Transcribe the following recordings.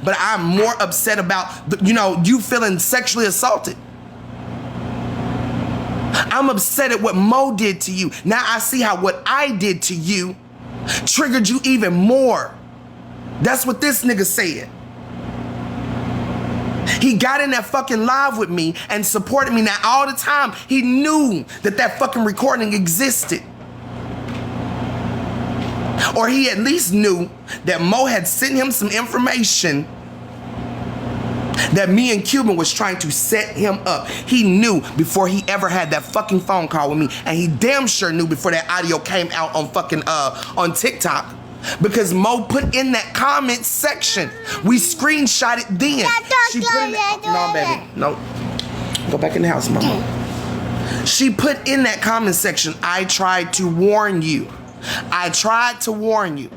but I'm more upset about, you feeling sexually assaulted. I'm upset at what Mo did to you. Now I see how what I did to you triggered you even more. That's what this nigga said. He got in that fucking live with me and supported me. Now all the time he knew that fucking recording existed. Or he at least knew that Mo had sent him some information that me and Cuban was trying to set him up. He knew before he ever had that fucking phone call with me, and he damn sure knew before that audio came out on fucking on TikTok, because Mo put in that comment section. We screenshot it then. She put in that, no, baby, no. Go back in the house, mama. She put in that comment section, I tried to warn you. I tried to warn you.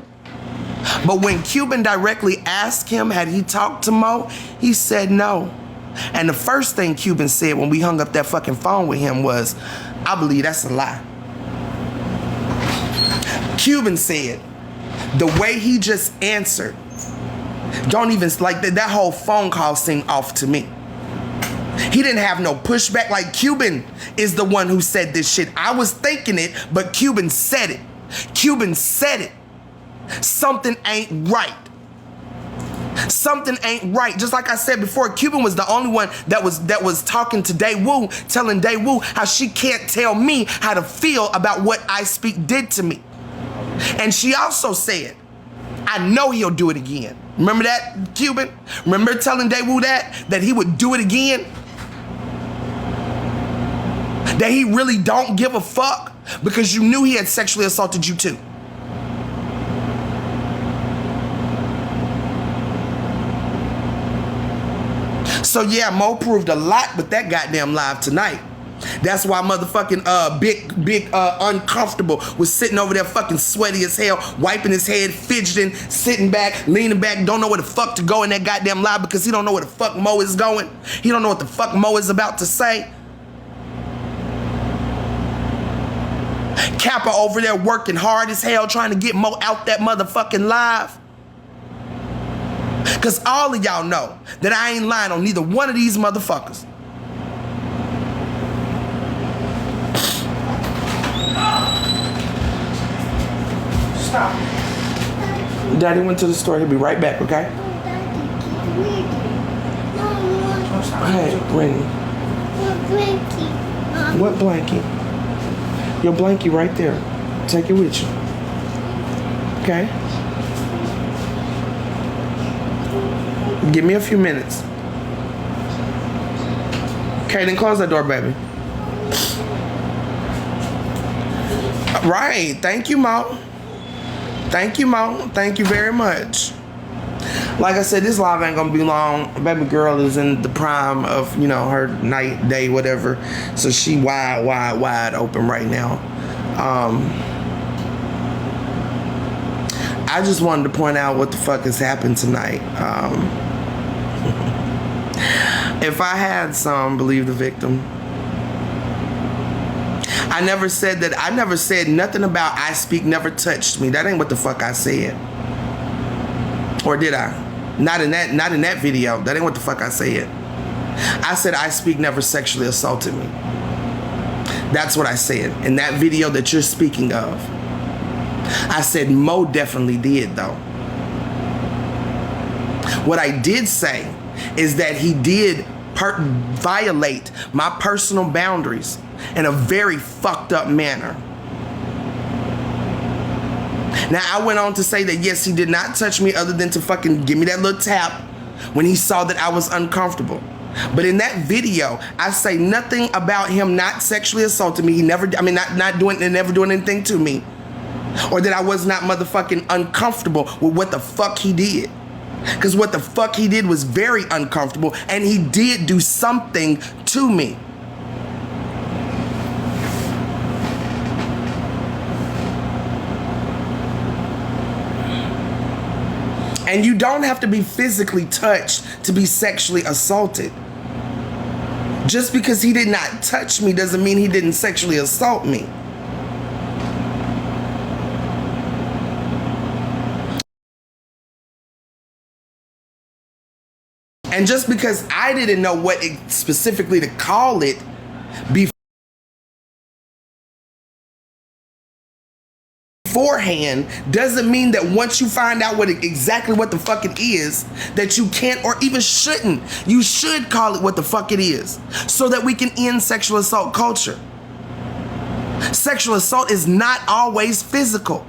But when Cuban directly asked him, had he talked to Mo, he said no. And the first thing Cuban said when we hung up that fucking phone with him was, I believe that's a lie. Cuban said, the way he just answered, don't even, like that whole phone call seemed off to me. He didn't have no pushback. Like, Cuban is the one who said this shit. I was thinking it, but Cuban said it. Cuban said it. Something ain't right. Something ain't right. Just like I said before, Cuban was the only one that was talking to Daewoo, telling Daewoo how she can't tell me how to feel about what I Speak did to me. And she also said, I know he'll do it again. Remember that, Cuban? Remember telling Daewoo that he would do it again? That he really don't give a fuck because you knew he had sexually assaulted you too. So yeah, Mo proved a lot with that goddamn live tonight. That's why motherfucking big uncomfortable was sitting over there fucking sweaty as hell, wiping his head, fidgeting, sitting back, leaning back, don't know where the fuck to go in that goddamn live because he don't know where the fuck Mo is going. He don't know what the fuck Mo is about to say. Kappa over there working hard as hell trying to get Mo out that motherfucking live. Because all of y'all know that I ain't lying on neither one of these motherfuckers. Stop. Daddy went to the store. He'll be right back, okay? Hey, Brittany. What blankie? Your blankie right there. Take it with you. Okay? Give me a few minutes. Okay, then close that door, baby. Right. Thank you, Mo. Thank you, Mo. Thank you very much. Like I said, this live ain't gonna be long. Baby girl is in the prime of, her night, day, whatever. So she wide open right now. I just wanted to point out what the fuck has happened tonight. If I had some, believe the victim. I never said nothing about I Speak never touched me. That ain't what the fuck I said. Or did I? Not in that video. That ain't what the fuck I said. I said I Speak never sexually assaulted me. That's what I said in that video that you're speaking of. I said Mo definitely did though. What I did say is that he did violate my personal boundaries in a very fucked up manner. Now, I went on to say that yes, he did not touch me other than to fucking give me that little tap when he saw that I was uncomfortable. But in that video, I say nothing about him not sexually assaulting me. He never, not doing anything to me. Or that I was not motherfucking uncomfortable with what the fuck he did. Because what the fuck he did was very uncomfortable, and he did do something to me. And you don't have to be physically touched to be sexually assaulted. Just because he did not touch me doesn't mean he didn't sexually assault me. And just because I didn't know what specifically to call it beforehand doesn't mean that once you find out exactly what the fuck it is, that you can't or even shouldn't. You should call it what the fuck it is so that we can end sexual assault culture. Sexual assault is not always physical.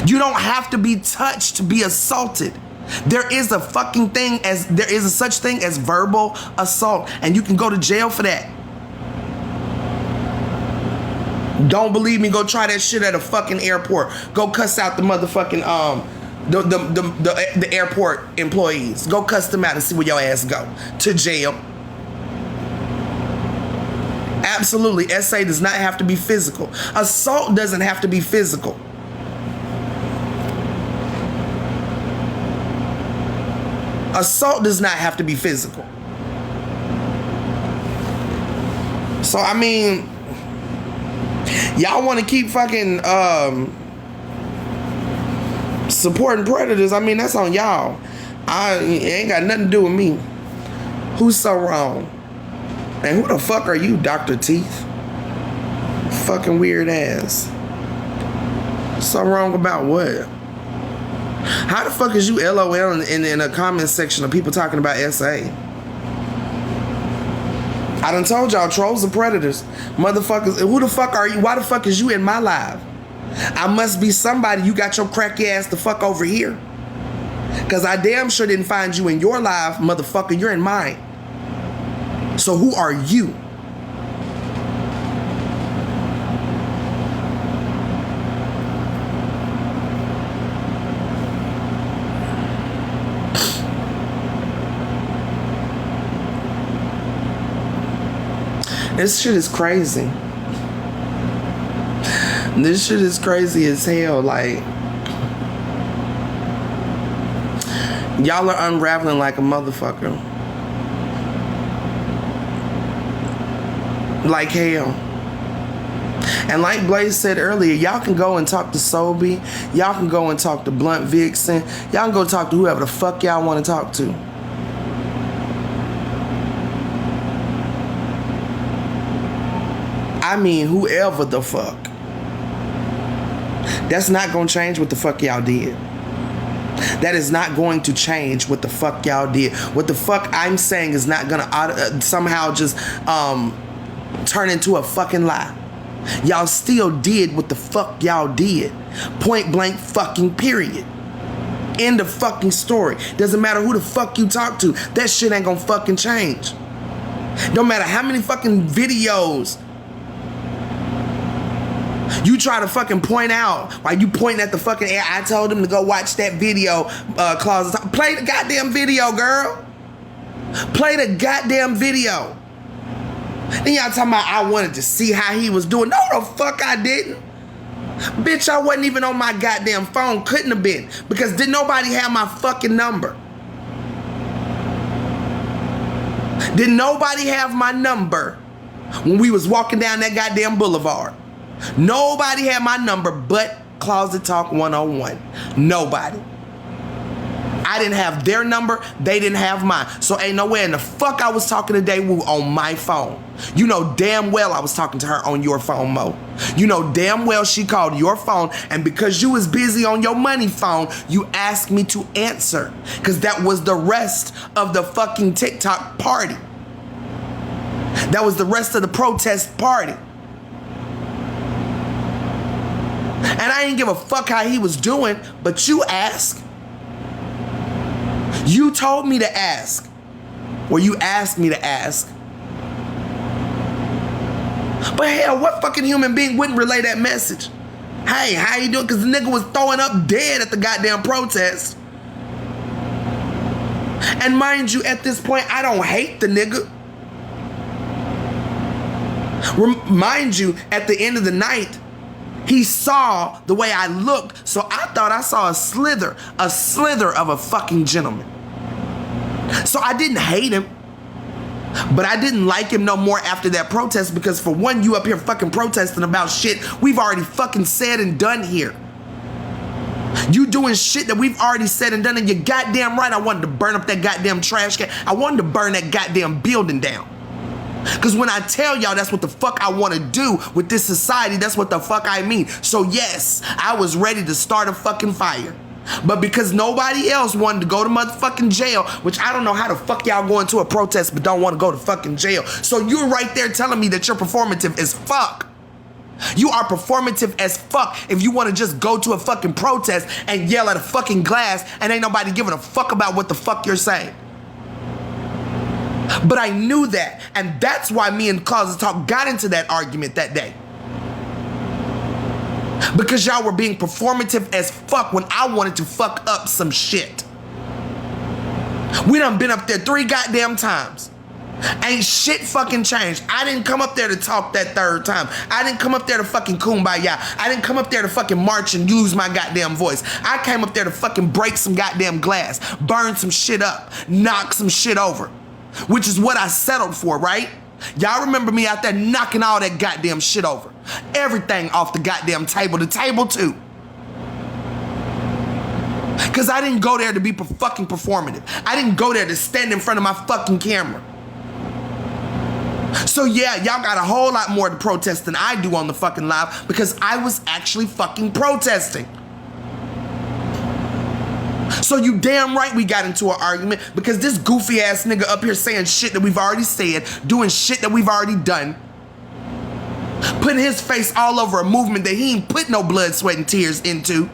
You don't have to be touched to be assaulted. There is a such thing as verbal assault, and you can go to jail for that. Don't believe me? Go try that shit at a fucking airport. Go cuss out the motherfucking the airport employees. Go cuss them out and see where your ass go. To jail. Absolutely, SA does not have to be physical. Assault doesn't have to be physical. Assault does not have to be physical. So, I mean, y'all want to keep fucking supporting predators. I mean, that's on y'all. It ain't got nothing to do with me. Who's so wrong? And who the fuck are you, Dr. Teeth? Fucking weird ass. So wrong about what? How the fuck is you LOL in a comment section of people talking about SA? I done told y'all, trolls are predators. Motherfuckers, who the fuck are you? Why the fuck is you in my live? I must be somebody. You got your cracky ass the fuck over here. Cause I damn sure didn't find you in your live, motherfucker. You're in mine. So who are you? This shit is crazy. This shit is crazy as hell. Like, y'all are unraveling like a motherfucker. Like hell. And like Blaze said earlier, y'all can go and talk to Sobe. Y'all can go and talk to Blunt Vixen. Y'all can go talk to whoever the fuck y'all want to talk to. I mean, whoever the fuck. That's not gonna change what the fuck y'all did. That is not going to change what the fuck y'all did. What the fuck I'm saying is not gonna somehow just turn into a fucking lie. Y'all still did what the fuck y'all did. Point blank fucking period. End of fucking story. Doesn't matter who the fuck you talk to. That shit ain't gonna fucking change. Don't matter how many fucking videos you try to fucking point out while you pointing at the fucking air. I told him to go watch that video, Closet. Play the goddamn video, girl. Play the goddamn video. Then y'all talking about I wanted to see how he was doing. No, the fuck I didn't. Bitch, I wasn't even on my goddamn phone. Couldn't have been. Because didn't nobody have my fucking number. Didn't nobody have my number when we was walking down that goddamn boulevard. Nobody had my number but Closet Talk 101. Nobody. I didn't have their number. They didn't have mine. So ain't no way in the fuck I was talking to Daewoo on my phone. You know damn well I was talking to her on your phone, Mo. You know damn well she called your phone, and because you was busy on your money phone, you asked me to answer. Because that was the rest of the fucking TikTok party. That was the rest of the protest party. And I didn't give a fuck how he was doing, but you asked. You told me to ask. Or you asked me to ask. But hell, what fucking human being wouldn't relay that message? Hey, how you doing? Because the nigga was throwing up dead at the goddamn protest. And mind you, at this point, I don't hate the nigga. Mind you, at the end of the night, he saw the way I looked, so I thought I saw a slither of a fucking gentleman. So I didn't hate him, but I didn't like him no more after that protest, because for one, you up here fucking protesting about shit we've already fucking said and done here. You doing shit that we've already said and done, and you're goddamn right. I wanted to burn up that goddamn trash can. I wanted to burn that goddamn building down. Because when I tell y'all that's what the fuck I want to do with this society, that's what the fuck I mean. So yes, I was ready to start a fucking fire. But because nobody else wanted to go to motherfucking jail, which I don't know how the fuck y'all going to a protest but don't want to go to fucking jail. So you're right there telling me that you're performative as fuck. You are performative as fuck if you want to just go to a fucking protest and yell at a fucking glass and ain't nobody giving a fuck about what the fuck you're saying. But I knew that, and that's why me and Closet Talk got into that argument that day. Because y'all were being performative as fuck when I wanted to fuck up some shit. We done been up there 3 goddamn times. Ain't shit fucking changed. I didn't come up there to talk that 3rd time. I didn't come up there to fucking kumbaya. I didn't come up there to fucking march and use my goddamn voice. I came up there to fucking break some goddamn glass, burn some shit up, knock some shit over. Which is what I settled for, right? Y'all remember me out there knocking all that goddamn shit over. Everything off the goddamn table, the table too. Cause I didn't go there to be fucking performative. I didn't go there to stand in front of my fucking camera. So yeah, y'all got a whole lot more to protest than I do on the fucking live because I was actually fucking protesting. So you damn right we got into an argument because this goofy ass nigga up here saying shit that we've already said, doing shit that we've already done, putting his face all over a movement that he ain't put no blood, sweat, and tears into.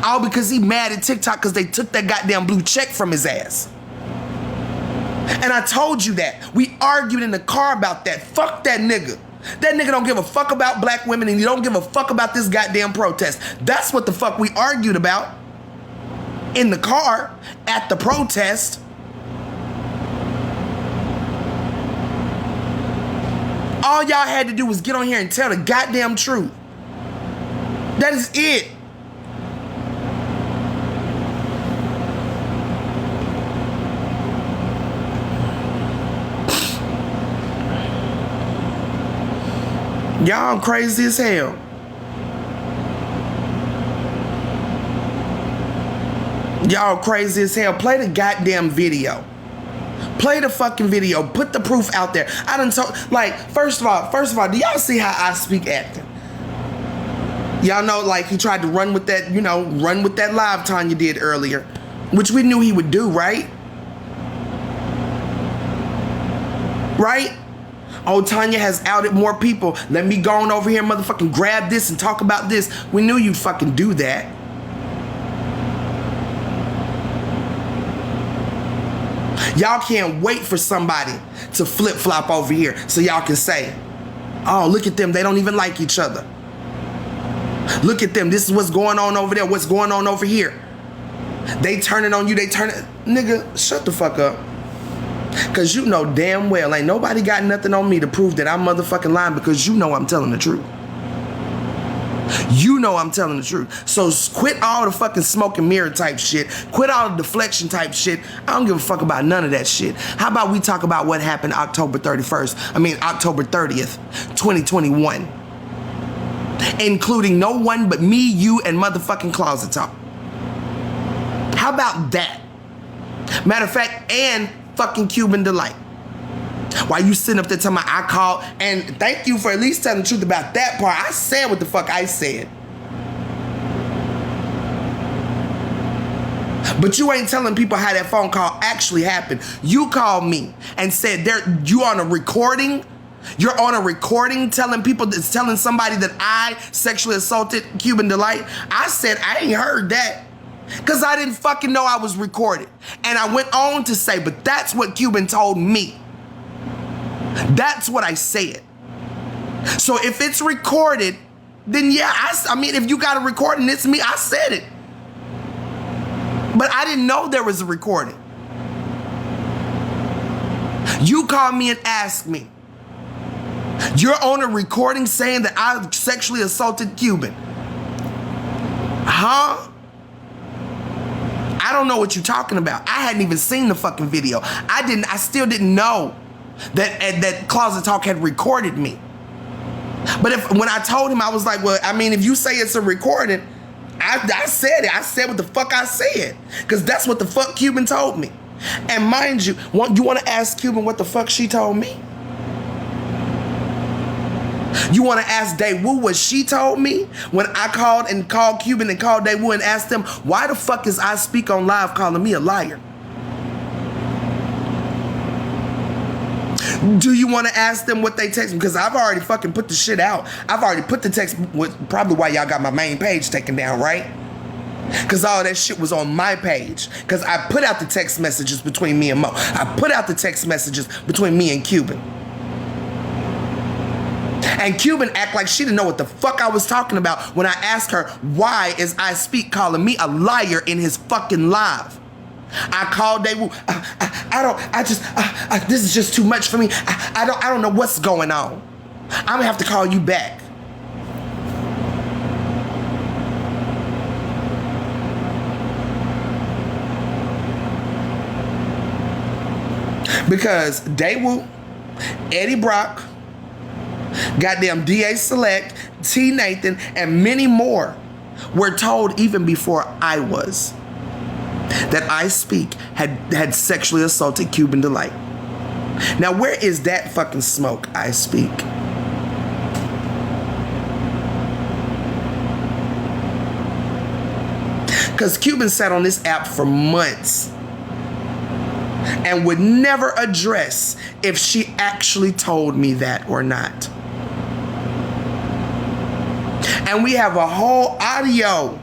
All because he mad at TikTok because they took that goddamn blue check from his ass. And I told you that. We argued in the car about that. Fuck that nigga. That nigga don't give a fuck about black women and he don't give a fuck about this goddamn protest. That's what the fuck we argued about. In the car, at the protest. All y'all had to do was get on here and tell the goddamn truth. That is it. Y'all crazy as hell. Y'all crazy as hell. Play the goddamn video. Play the fucking video. Put the proof out there. I done told, like, first of all, do y'all see how I speak acting? Y'all know, like, he tried to run with that, you know, run with that live Tanya did earlier, which we knew he would do, right? Right? Oh, Tanya has outed more people. Let me go on over here and motherfucking grab this and talk about this. We knew you'd fucking do that. Y'all can't wait for somebody to flip-flop over here so y'all can say, oh, look at them. They don't even like each other. Look at them. This is what's going on over there. What's going on over here. They turning on you. They turning. Nigga, shut the fuck up. Because you know damn well ain't nobody got nothing on me to prove that I'm motherfucking lying because you know I'm telling the truth. You know I'm telling the truth. So quit all the fucking smoke and mirror type shit. Quit all the deflection type shit. I don't give a fuck about none of that shit. How about we talk about what happened October 30th, 2021. Including no one but me, you, and motherfucking Closet Talk. How about that? Matter of fact, and fucking Cuban Delight. While you sitting up there telling me I called, and thank you for at least telling the truth about that part. I said what the fuck I said. But you ain't telling people how that phone call actually happened. You called me and said you on a recording. You're on a recording telling somebody that I sexually assaulted Cuban Delight. I said I ain't heard that. Because I didn't fucking know I was recorded. And I went on to say, but that's what Cuban told me. That's what I said. So if it's recorded, then yeah, I mean, if you got a recording, it's me. I said it. But I didn't know there was a recording. You called me and asked me. You're on a recording saying that I sexually assaulted Cuban. Huh? I don't know what you're talking about. I hadn't even seen the fucking video. I still didn't know that Closet Talk had recorded me. But when I told him, I was like, well, I mean, if you say it's a recording, I said it. I said what the fuck I said. Because that's what the fuck Cuban told me. And mind you, you want to ask Cuban what the fuck she told me? You want to ask Daewoo what she told me when I called Cuban and called Daewoo and asked them, why the fuck is I Speak on Live calling me a liar? Do you want to ask them what they text me? Because I've already fucking put the shit out. I've already put the text, probably why y'all got my main page taken down, right? Because all that shit was on my page. Because I put out the text messages between me and Mo. I put out the text messages between me and Cuban. And Cuban act like she didn't know what the fuck I was talking about when I asked her, why is I Speak calling me a liar in his fucking live? I called Daewoo. This is just too much for me. I don't know what's going on. I'm gonna have to call you back. Because Daewoo, Eddie Brock, goddamn DA Select, T Nathan, and many more were told even before I was that I Speak had sexually assaulted Cuban Delight. Now, where is that fucking smoke, I Speak? Because Cuban sat on this app for months and would never address if she actually told me that or not. And we have a whole audio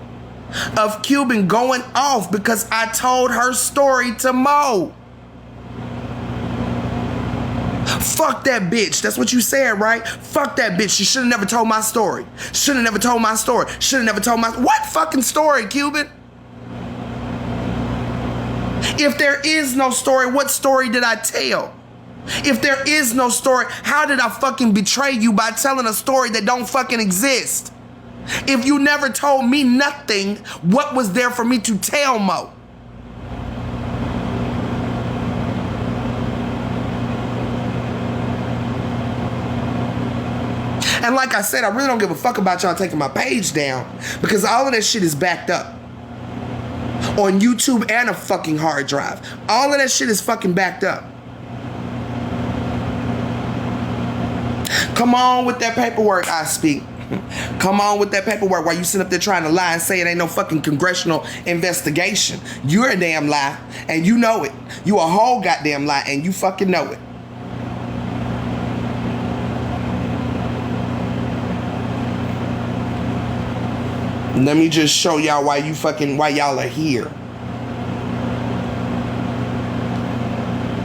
of Cuban going off because I told her story to Mo. Fuck that bitch. That's what you said, right? Fuck that bitch. She should have never told my story. Should have never told my story. Should have never told my... What fucking story, Cuban? If there is no story, what story did I tell? If there is no story, how did I fucking betray you by telling a story that don't fucking exist? If you never told me nothing, what was there for me to tell Mo? And like I said, I really don't give a fuck about y'all taking my page down because all of that shit is backed up on YouTube and a fucking hard drive. All of that shit is fucking backed up. Come on with that paperwork, I Speak. Come on with that paperwork while you sit up there trying to lie and say it ain't no fucking congressional investigation. You're a damn lie and you know it. You a whole goddamn lie and you fucking know it. Let me just show y'all why y'all are here.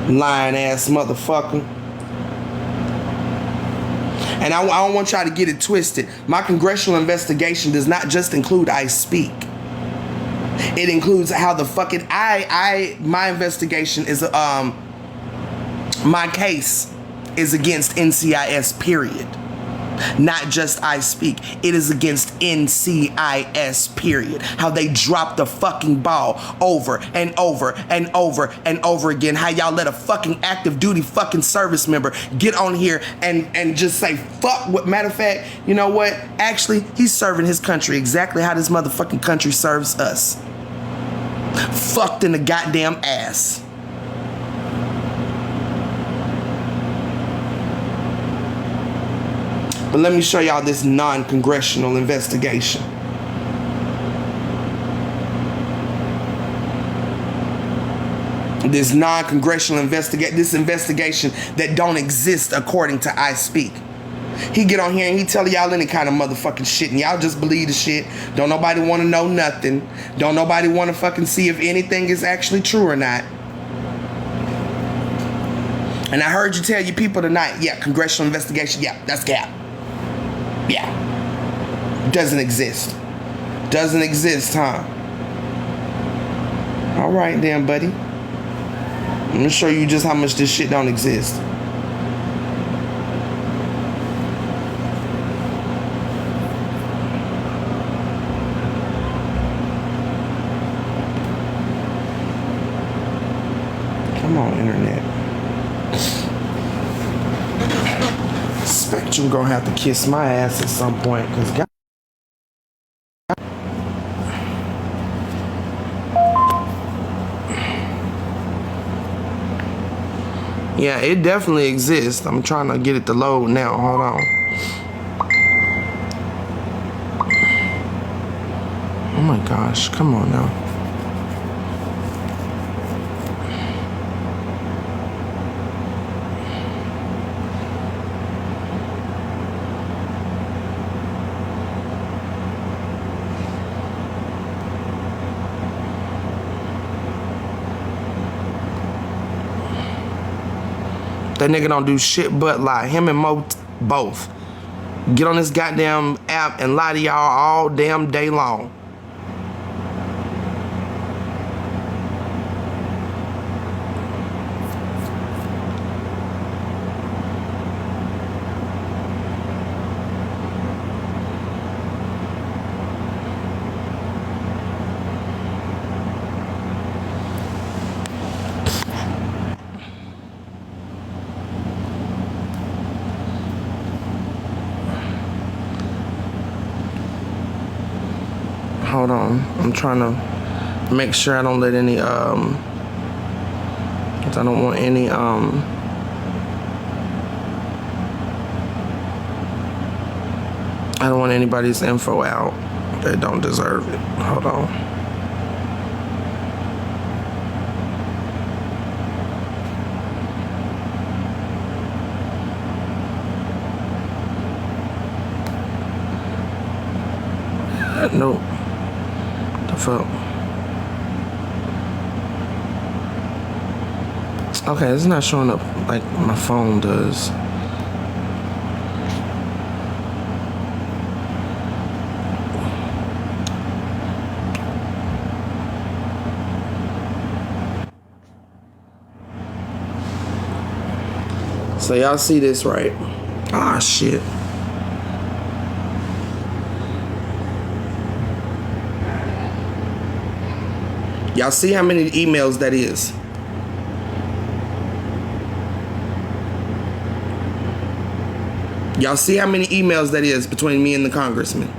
Lying ass motherfucker. And I don't want y'all to get it twisted. My congressional investigation does not just include I Speak. It includes how the fucking my investigation is my case is against NCIS, period. Not just I Speak. It is against NCIS, period. How they drop the fucking ball over and over and over and over again. How y'all let a fucking active duty fucking service member get on here and just say fuck what. Matter of fact, you know what? Actually, he's serving his country exactly how this motherfucking country serves us. Fucked in the goddamn ass. But let me show y'all this non-congressional investigation. This non-congressional investigation that don't exist according to I Speak. He get on here and he tell y'all any kind of motherfucking shit and y'all just believe the shit. Don't nobody want to know nothing. Don't nobody want to fucking see if anything is actually true or not. And I heard you tell your people tonight, yeah, congressional investigation, yeah, that's cap. Yeah. Doesn't exist. Doesn't exist, huh? All right then, buddy. I'm gonna show you just how much this shit don't exist. Come on, internet. Spectrum gonna have to kiss my ass at some point, cause God. Yeah, it definitely exists. I'm trying to get it to load now. Hold on. Oh my gosh, come on now. That nigga don't do shit but lie. Him and Mo both. Get on this goddamn app and lie to y'all all damn day long. Hold on, I'm trying to make sure I don't let any, 'cause I don't want any, I don't want anybody's info out that don't deserve it. Hold on. Nope. Fuck. Okay, it's not showing up like my phone does. So y'all see this, right? Ah, shit. Y'all see how many emails that is? Y'all see how many emails that is between me and the congressman?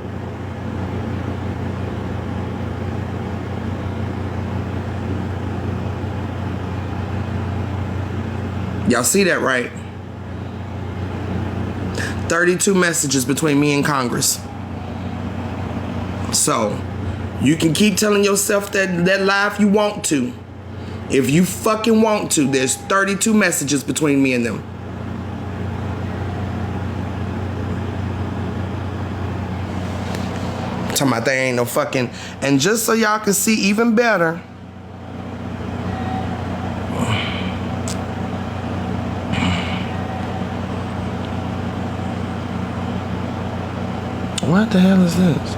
Y'all see that, right? 32 messages between me and Congress. So, you can keep telling yourself that lie if you want to. If you fucking want to, there's 32 messages between me and them. Talking about there ain't no fucking... And just so y'all can see even better... What the hell is this?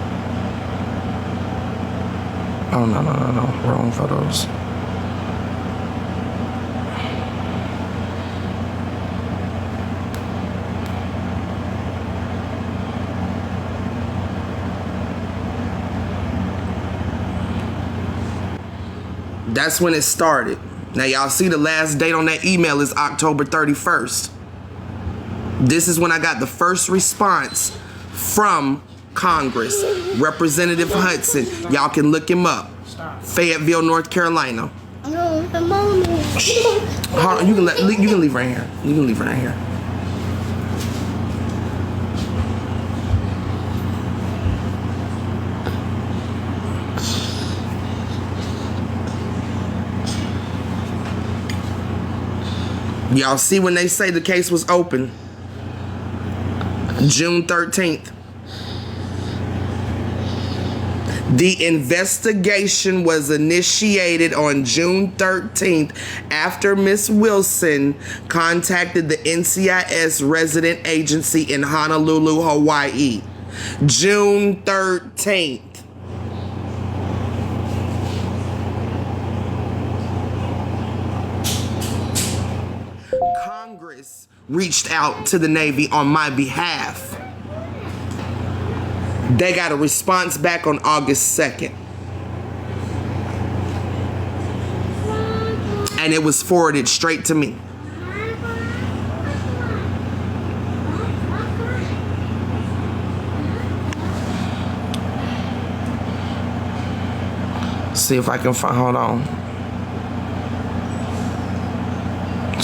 Oh, no. Wrong photos. That's when it started. Now, y'all see the last date on that email is October 31st. This is when I got the first response from Congress. Representative Hudson. Y'all can look him up. Fayetteville, North Carolina. No, the moment. Hold on, you can leave right here. You can leave right here. Y'all see when they say the case was open? June 13th. The investigation was initiated on June 13th after Ms. Wilson contacted the NCIS resident agency in Honolulu, Hawaii. June 13th. Congress reached out to the Navy on my behalf. They got a response back on August 2nd. And it was forwarded straight to me. See if I can find, hold on.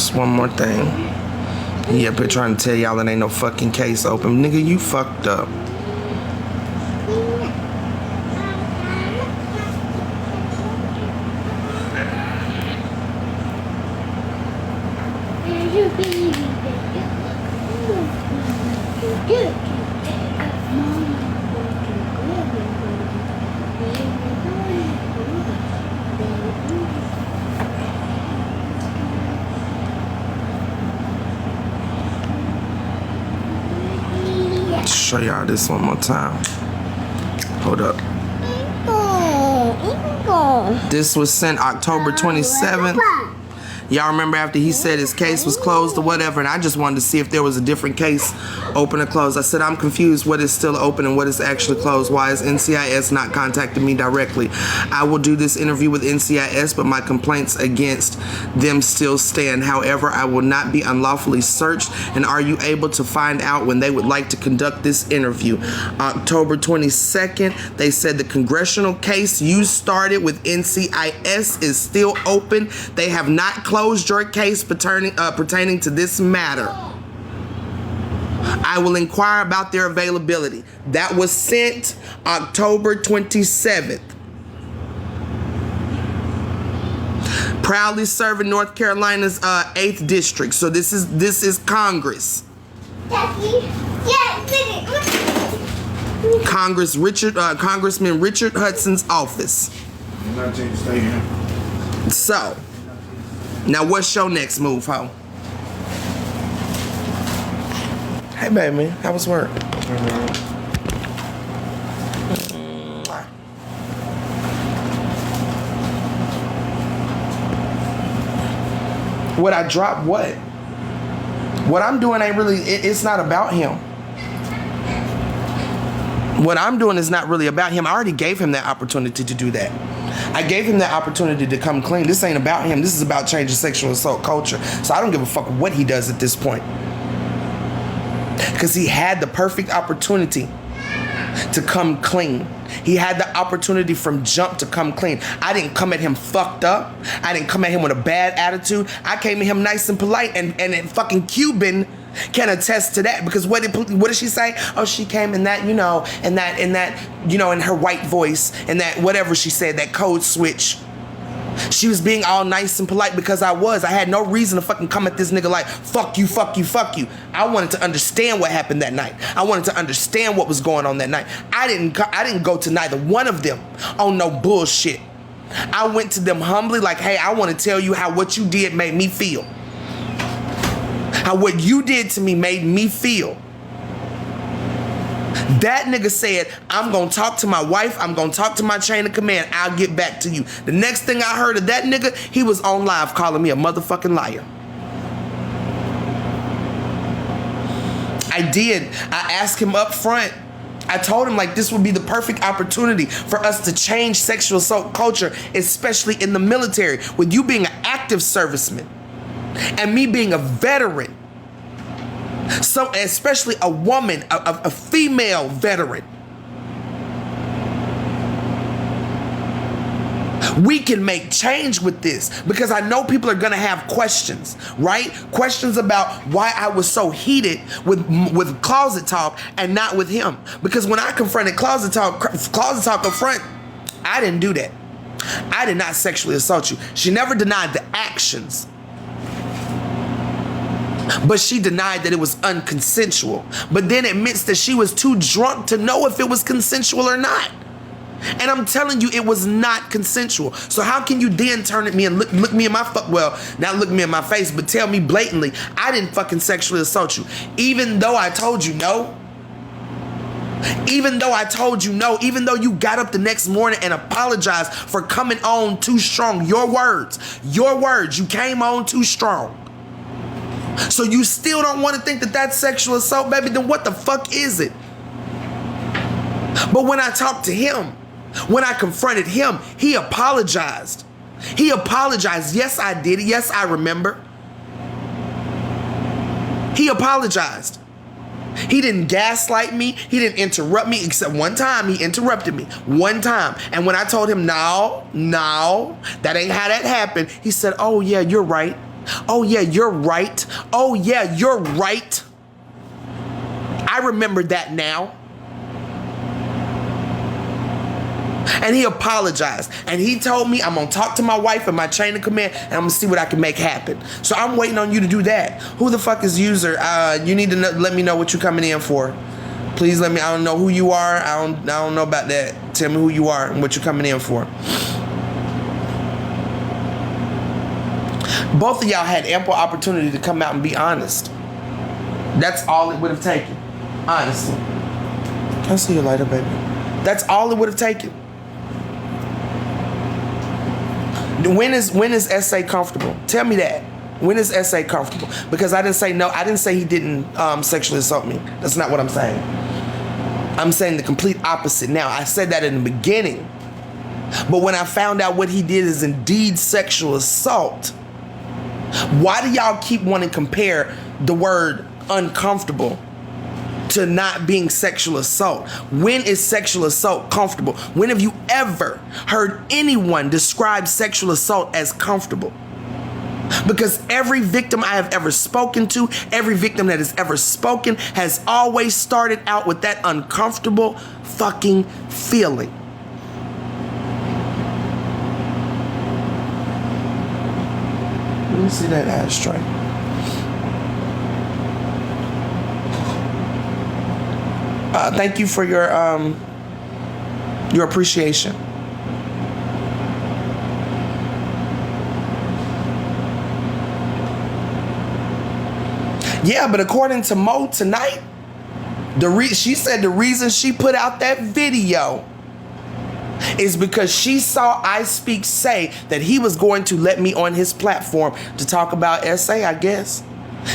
Just one more thing. He up here trying to tell y'all that ain't no fucking case open. Nigga, you fucked up. Show y'all this one more time. Hold up. This was sent October 27th. Y'all remember after he said his case was closed or whatever, and I just wanted to see if there was a different case open or closed. I said, I'm confused what is still open and what is actually closed. Why is NCIS not contacting me directly? I will do this interview with NCIS, but my complaints against them still stand. However, I will not be unlawfully searched. And are you able to find out when they would like to conduct this interview? October 22nd, they said the congressional case you started with NCIS is still open. They have not closed your case pertaining to this matter. I will inquire about their availability. That was sent October 27th. Proudly serving North Carolina's 8th district. So this is Congress. Congressman Richard Hudson's office. So, now what's your next move, ho? Hey, baby, how was work? Would I drop what? What I'm doing ain't really, it's not about him. What I'm doing is not really about him. I already gave him that opportunity to do that. I gave him that opportunity to come clean. This ain't about him. This is about changing sexual assault culture. So I don't give a fuck what he does at this point. Because he had the perfect opportunity to come clean. He had the opportunity from jump to come clean. I didn't come at him fucked up. I didn't come at him with a bad attitude. I came at him nice and polite, and fucking Cuban can attest to that, because what did she say? Oh, she came in that, in her white voice, and that whatever she said, that code switch. She was being all nice and polite because I had no reason to fucking come at this nigga like, fuck you, fuck you, fuck you. I wanted to understand what happened that night. I wanted to understand what was going on that night. I didn't go to neither one of them on no bullshit. I went to them humbly like, hey, I want to tell you how what you did made me feel. How what you did to me made me feel. That nigga said, I'm going to talk to my wife. I'm going to talk to my chain of command. I'll get back to you. The next thing I heard of that nigga, he was on live calling me a motherfucking liar. I did. I asked him up front. I told him like this would be the perfect opportunity for us to change sexual assault culture, especially in the military. With you being an active serviceman and me being a veteran. So, especially a woman, a female veteran. We can make change with this, because I know people are going to have questions, right? Questions about why I was so heated with Closet Talk and not with him. Because when I confronted Closet Talk up front, I didn't do that. I did not sexually assault you. She never denied the actions. But she denied that it was unconsensual. But then admits that she was too drunk to know if it was consensual or not. And I'm telling you, it was not consensual. So how can you then turn at me and look me in my not look me in my face, but tell me blatantly, I didn't fucking sexually assault you. Even though I told you no. Even though I told you no. Even though you got up the next morning and apologized for coming on too strong. Your words. You came on too strong. So you still don't want to think that that's sexual assault, baby? Then what the fuck is it? But when I talked to him, when I confronted him, he apologized. He apologized. Yes, I did. Yes, I remember. He apologized. He didn't gaslight me. He didn't interrupt me, except one time he interrupted me. One time. And when I told him, no, that ain't how that happened, he said, oh yeah, you're right. Oh yeah, you're right. Oh yeah, you're right. I remember that now. And he apologized. And he told me, I'm going to talk to my wife and my chain of command, and I'm going to see what I can make happen. So I'm waiting on you to do that. Who the fuck is user? You need to let me know what you're coming in for. Please let me, I don't know who you are. I don't know about that. Tell me who you are and what you're coming in for. Both of y'all had ample opportunity to come out and be honest. That's all it would have taken. Honestly. Can I see you later, baby? That's all it would have taken. When is SA comfortable? Tell me that. When is SA comfortable? Because I didn't say no. I didn't say he didn't sexually assault me. That's not what I'm saying. I'm saying the complete opposite. Now, I said that in the beginning. But when I found out what he did is indeed sexual assault, why do y'all keep wanting to compare the word uncomfortable to not being sexual assault? When is sexual assault comfortable? When have you ever heard anyone describe sexual assault as comfortable? Because every victim I have ever spoken to, every victim that has ever spoken has always started out with that uncomfortable fucking feeling. Let me see that ashtray. Thank you for your appreciation. Yeah, but according to Mo tonight, she said the reason she put out that video is because she saw I Speak say that he was going to let me on his platform to talk about SA, I guess.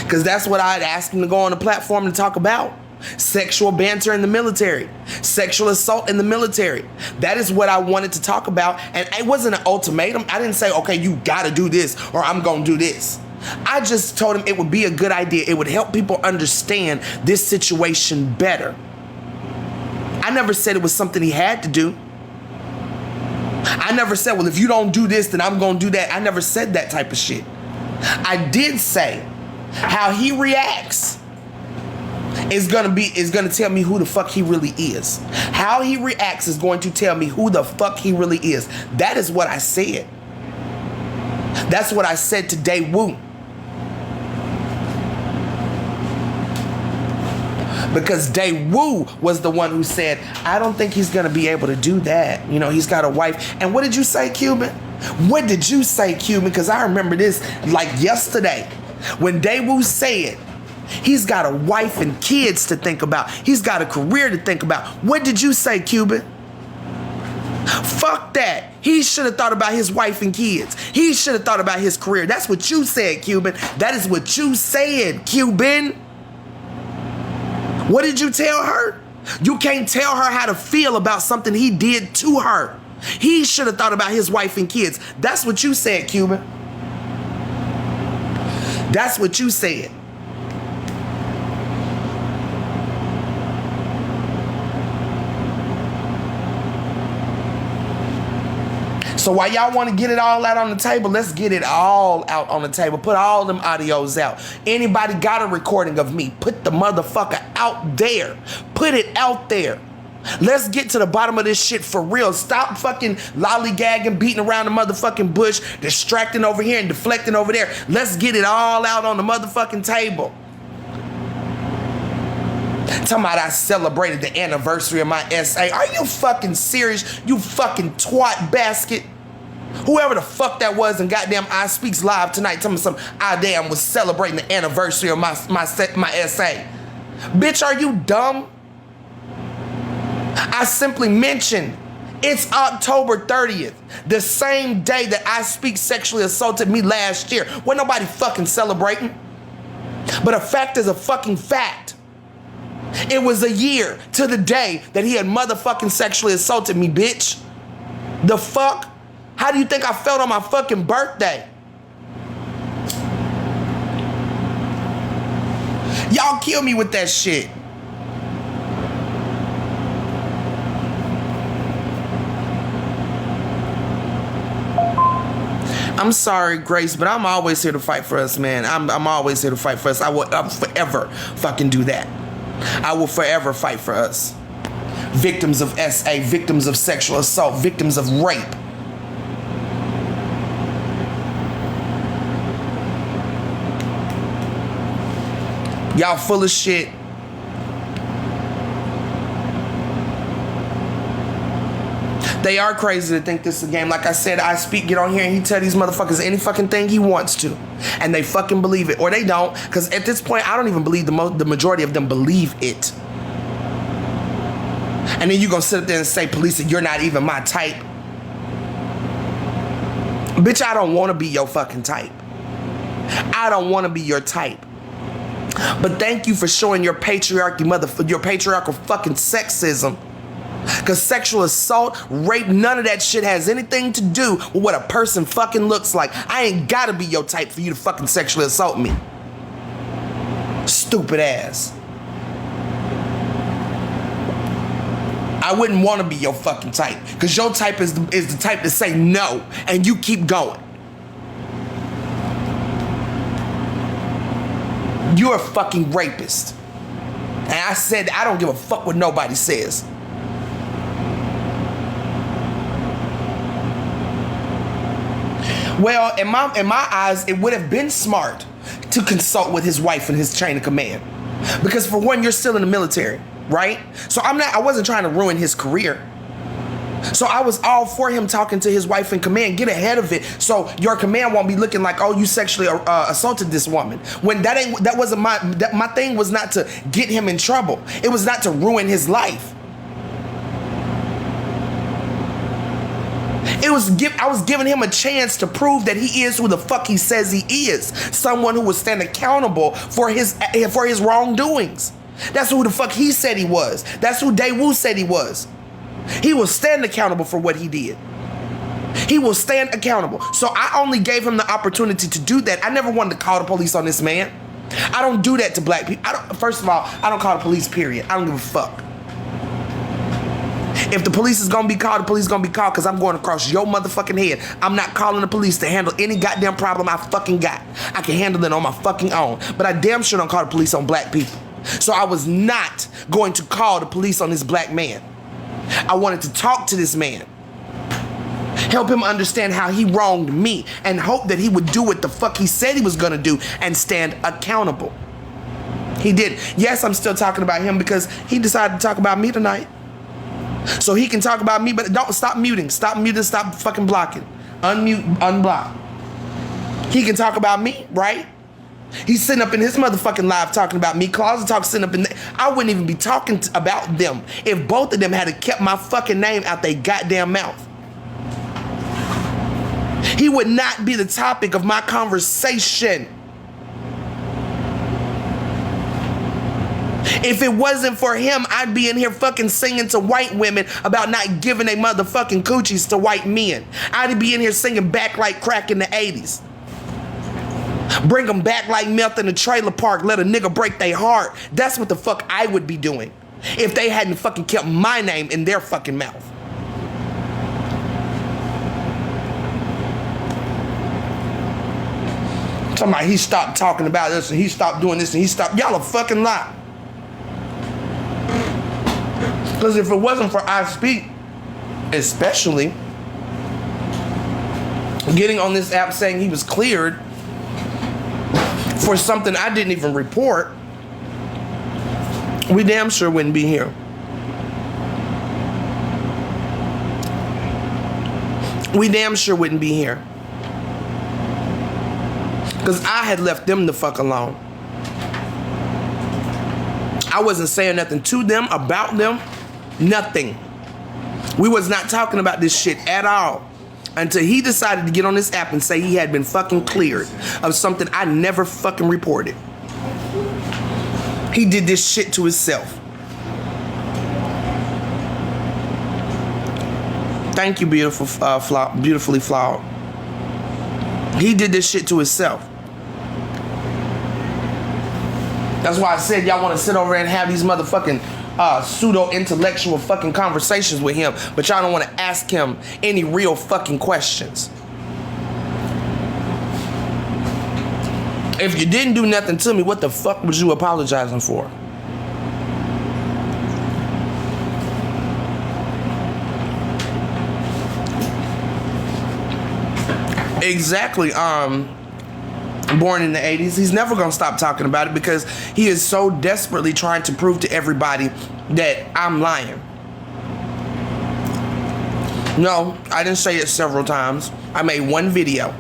Because that's what I'd asked him to go on the platform to talk about. Sexual banter in the military. Sexual assault in the military. That is what I wanted to talk about. And it wasn't an ultimatum. I didn't say, okay, you gotta do this or I'm gonna do this. I just told him it would be a good idea. It would help people understand this situation better. I never said it was something he had to do. I never said, well, if you don't do this, then I'm gonna do that. I never said that type of shit. I did say how he reacts is gonna tell me who the fuck he really is. How he reacts is going to tell me who the fuck he really is. That is what I said. That's what I said to Daewoo. Because Daewoo was the one who said, I don't think he's gonna be able to do that. You know, he's got a wife. And what did you say, Cuban? What did you say, Cuban? Because I remember this like yesterday when Daewoo said, he's got a wife and kids to think about. He's got a career to think about. What did you say, Cuban? Fuck that. He should have thought about his wife and kids. He should have thought about his career. That's what you said, Cuban. That is what you said, Cuban. What did you tell her? You can't tell her how to feel about something he did to her. He should have thought about his wife and kids. That's what you said, Cuban. That's what you said. So while y'all want to get it all out on the table, let's get it all out on the table. Put all them audios out. Anybody got a recording of me? Put the motherfucker out there. Put it out there. Let's get to the bottom of this shit for real. Stop fucking lollygagging, beating around the motherfucking bush, distracting over here and deflecting over there. Let's get it all out on the motherfucking table. Talking about I celebrated the anniversary of my SA. Are you fucking serious? You fucking twat basket. Whoever the fuck that was and goddamn I Speaks live tonight, tell me something. I damn was celebrating the anniversary of my SA. Bitch, are you dumb? I simply mentioned it's October 30th, the same day that I Speak sexually assaulted me last year. Wasn't nobody fucking celebrating. But a fact is a fucking fact. It was a year to the day that he had motherfucking sexually assaulted me, bitch. The fuck? How do you think I felt on my fucking birthday? Y'all kill me with that shit. I'm sorry, Grace, but I'm always here to fight for us, man. I'm always here to fight for us. I will forever fucking do that. I will forever fight for us. Victims of SA, victims of sexual assault, victims of rape. Y'all full of shit. They are crazy to think this is a game. Like I said, I get on here and he tell these motherfuckers any fucking thing he wants to. And they fucking believe it. Or they don't. Because at this point, I don't even believe the majority of them believe it. And then you gonna sit up there and say, Palesa, you're not even my type. Bitch, I don't want to be your fucking type. I don't want to be your type. But thank you for showing your patriarchy, your patriarchal fucking sexism. Because sexual assault, rape, none of that shit has anything to do with what a person fucking looks like. I ain't gotta be your type for you to fucking sexually assault me. Stupid ass. I wouldn't want to be your fucking type. Because your type is the type to say no, and you keep going. You're a fucking rapist. And I said I don't give a fuck what nobody says. Well, in my eyes, it would have been smart to consult with his wife and his chain of command. Because for one, you're still in the military, right? So I wasn't trying to ruin his career. So I was all for him talking to his wife in command. Get ahead of it so your command won't be looking like, oh, you sexually assaulted this woman. When that wasn't my thing was not to get him in trouble. It was not to ruin his life. I was giving him a chance to prove that he is who the fuck he says he is. Someone who will stand accountable for his wrongdoings. That's who the fuck he said he was. That's who Daewoo said he was. He will stand accountable for what he did. He will stand accountable. So I only gave him the opportunity to do that. I never wanted to call the police on this man. I don't do that to black people. First of all, I don't call the police, period. I don't give a fuck. If the police is gonna be called, the police is gonna be called because I'm going across your motherfucking head. I'm not calling the police to handle any goddamn problem I fucking got. I can handle it on my fucking own. But I damn sure don't call the police on black people. So I was not going to call the police on this black man. I wanted to talk to this man. Help him understand how he wronged me and hope that he would do what the fuck he said he was gonna do and stand accountable. He did. Yes, I'm still talking about him because he decided to talk about me tonight. So he can talk about me, but don't stop muting. Stop muting, stop fucking blocking. Unmute, unblock. He can talk about me, right? He's sitting up in his motherfucking live talking about me. Closet Talk sitting up in I wouldn't even be talking about them if both of them had kept my fucking name out their goddamn mouth. He would not be the topic of my conversation. If it wasn't for him, I'd be in here fucking singing to white women about not giving they motherfucking coochies to white men. I'd be in here singing Back Like Crack in the 80s. Bring them back like meth in a trailer park, let a nigga break their heart. That's what the fuck I would be doing if they hadn't fucking kept my name in their fucking mouth. Somebody, he stopped talking about this and he stopped doing this and he stopped. Y'all a fucking lie. Because if it wasn't for I Speak, especially getting on this app saying he was cleared for something I didn't even report, we damn sure wouldn't be here. We damn sure wouldn't be here. Because I had left them the fuck alone. I wasn't saying nothing to them, about them, nothing. We was not talking about this shit at all until he decided to get on this app and say he had been fucking cleared of something I never fucking reported. He did this shit to himself. Thank you, beautifully flawed. He did this shit to himself. That's why I said y'all want to sit over and have these motherfucking pseudo-intellectual fucking conversations with him, but y'all don't want to ask him any real fucking questions. If you didn't do nothing to me, what the fuck was you apologizing for? Exactly. Born in the 80s. He's never gonna stop talking about it because he is so desperately trying to prove to everybody that I'm lying. No, I didn't say it several times. I made one video.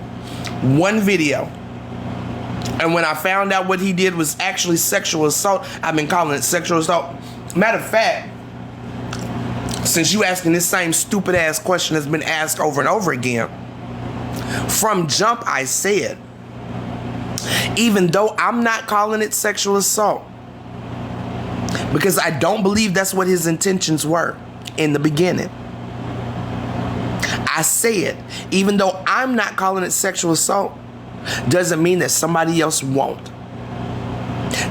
And when I found out what he did was actually sexual assault, I've been calling it sexual assault. Matter of fact, since you asking this same stupid ass question has been asked over and over again, from jump I said, even though I'm not calling it sexual assault, because I don't believe that's what his intentions were in the beginning. I said, even though I'm not calling it sexual assault, doesn't mean that somebody else won't.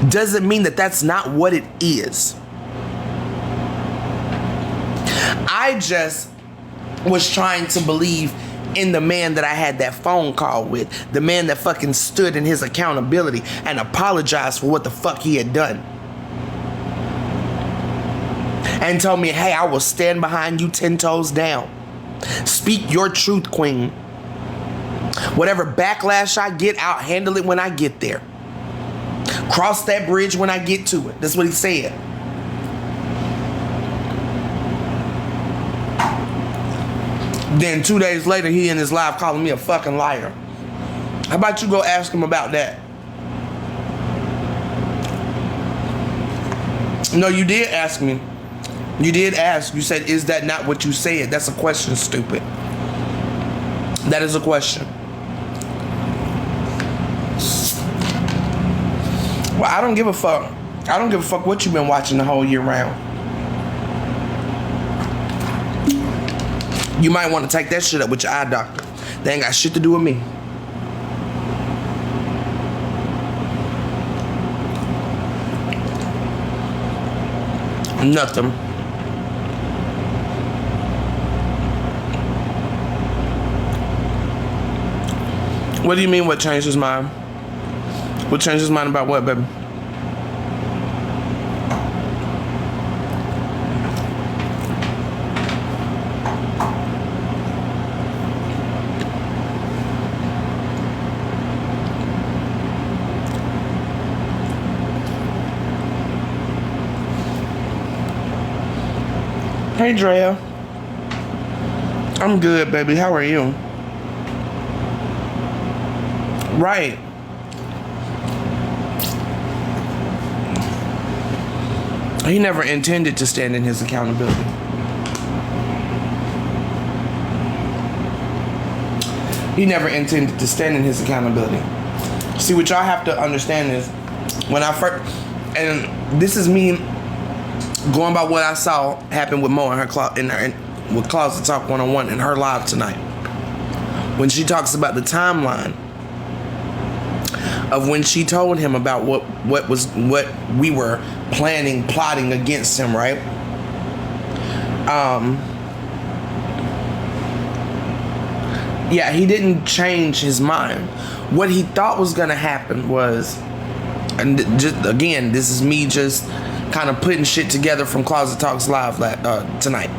Doesn't mean that that's not what it is. I just was trying to believe in the man that I had that phone call with, the man that fucking stood in his accountability and apologized for what the fuck he had done. And told me, hey, I will stand behind you 10 toes down. Speak your truth, queen. Whatever backlash I get, I'll handle it when I get there. Cross that bridge when I get to it. That's what he said. Then 2 days later, he in his live calling me a fucking liar. How about you go ask him about that? No, you did ask me. You did ask. You said, is that not what you said? That's a question, stupid. That is a question. Well, I don't give a fuck. I don't give a fuck what you've been watching the whole year round. You might want to take that shit up with your eye doctor. They ain't got shit to do with me. Nothing. What do you mean what changed his mind? What changed his mind about what, baby? Hey, Drea. I'm good, baby. How are you? Right. He never intended to stand in his accountability. He never intended to stand in his accountability. See, what y'all have to understand is, when I first, and this is me going by what I saw happen with Mo and her with Closet Talk 101 in her live tonight, when she talks about the timeline of when she told him about what we were plotting against him, right? Yeah, he didn't change his mind. What he thought was gonna happen was, and just again, this is me just kind of putting shit together from Closet Talks Live tonight.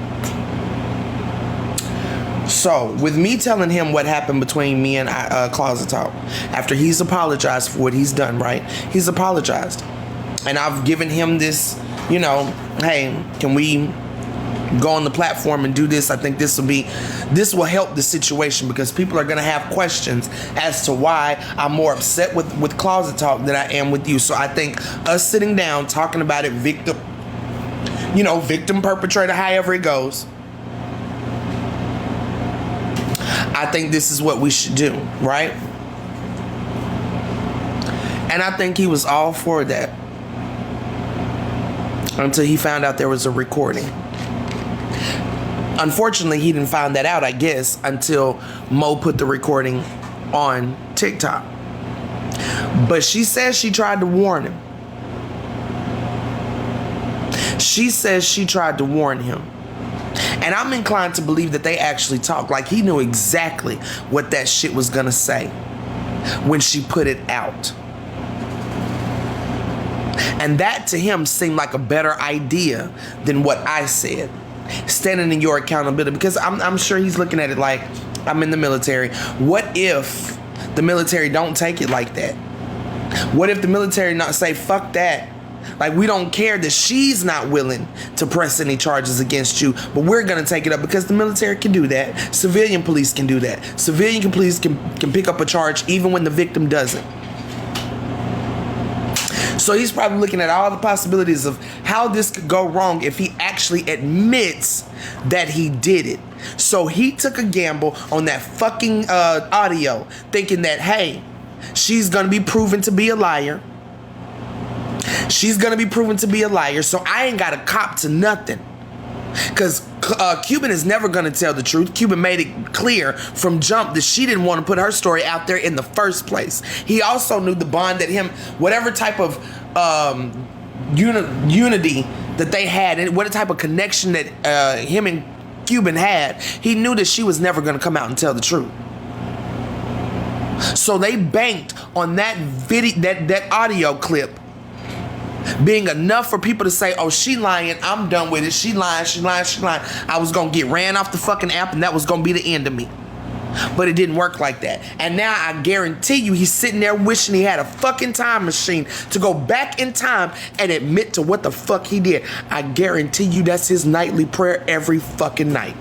So, with me telling him what happened between me and Closet Talk, after he's apologized for what he's done, right? He's apologized. And I've given him this, hey, can we go on the platform and do this? I think this will help the situation, because people are going to have questions as to why I'm more upset with Closet Talk than I am with you. So I think us sitting down, talking about it, victim, perpetrator, however it goes, I think this is what we should do, right? And I think he was all for that until he found out there was a recording. Unfortunately, he didn't find that out, I guess, until Mo put the recording on TikTok. But she says she tried to warn him. She says she tried to warn him. And I'm inclined to believe that they actually talked. Like, he knew exactly what that shit was gonna say when she put it out. And that to him seemed like a better idea than what I said. Standing in your accountability, because I'm sure he's looking at it like, I'm in the military. What if the military don't take it like that? What if the military not say, fuck that? Like, we don't care that she's not willing to press any charges against you, but we're going to take it up because the military can do that. Civilian police can do that. Civilian police can pick up a charge even when the victim doesn't. So he's probably looking at all the possibilities of how this could go wrong if he actually admits that he did it. So he took a gamble on that fucking audio, thinking that, hey, she's going to be proven to be a liar. She's going to be proven to be a liar, so I ain't got to cop to nothing. Because Cuban is never going to tell the truth. Cuban made it clear from jump that she didn't want to put her story out there in the first place. He also knew the bond that him, whatever type of unity that they had, and what type of connection that him and Cuban had, he knew that she was never going to come out and tell the truth. So they banked on that video, that audio clip being enough for people to say, oh, she lying, I'm done with it. She lying. I was going to get ran off the fucking app and that was going to be the end of me. But it didn't work like that. And now I guarantee you he's sitting there wishing he had a fucking time machine to go back in time and admit to what the fuck he did. I guarantee you that's his nightly prayer every fucking night.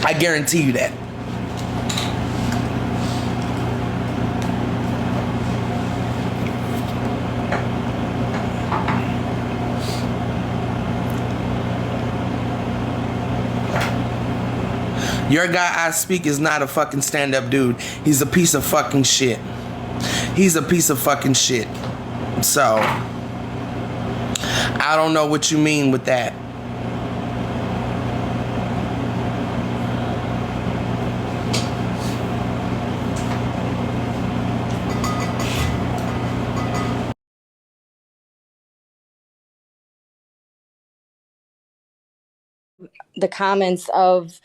I guarantee you that. Your guy I speak is not a fucking stand-up dude. He's a piece of fucking shit. He's a piece of fucking shit. So, I don't know what you mean with that. The comments of,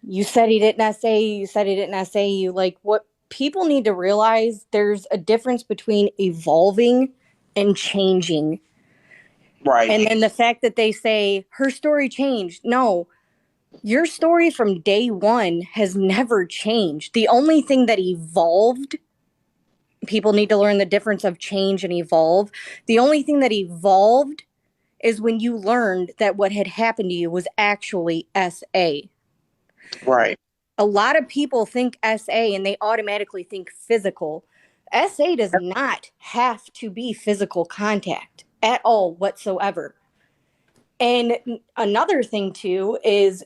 you said he did not say you, said he did not say you. Like, what people need to realize, there's a difference between evolving and changing. Right. And then the fact that they say her story changed. No, your story from day one has never changed. The only thing that evolved, people need to learn the difference of change and evolve. The only thing that evolved is when you learned that what had happened to you was actually SA. Right. A lot of people think SA and they automatically think physical. SA does not have to be physical contact at all whatsoever. And another thing too is,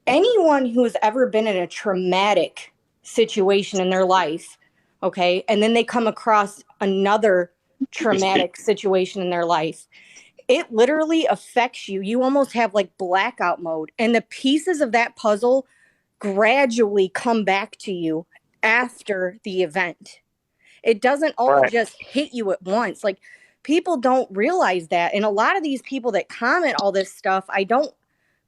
anyone who has ever been in a traumatic situation in their life, okay, and then they come across another traumatic situation in their life, it literally affects you. You almost have like blackout mode, and the pieces of that puzzle gradually come back to you after the event. It doesn't all just hit you at once. Like, people don't realize that. And a lot of these people that comment all this stuff, I don't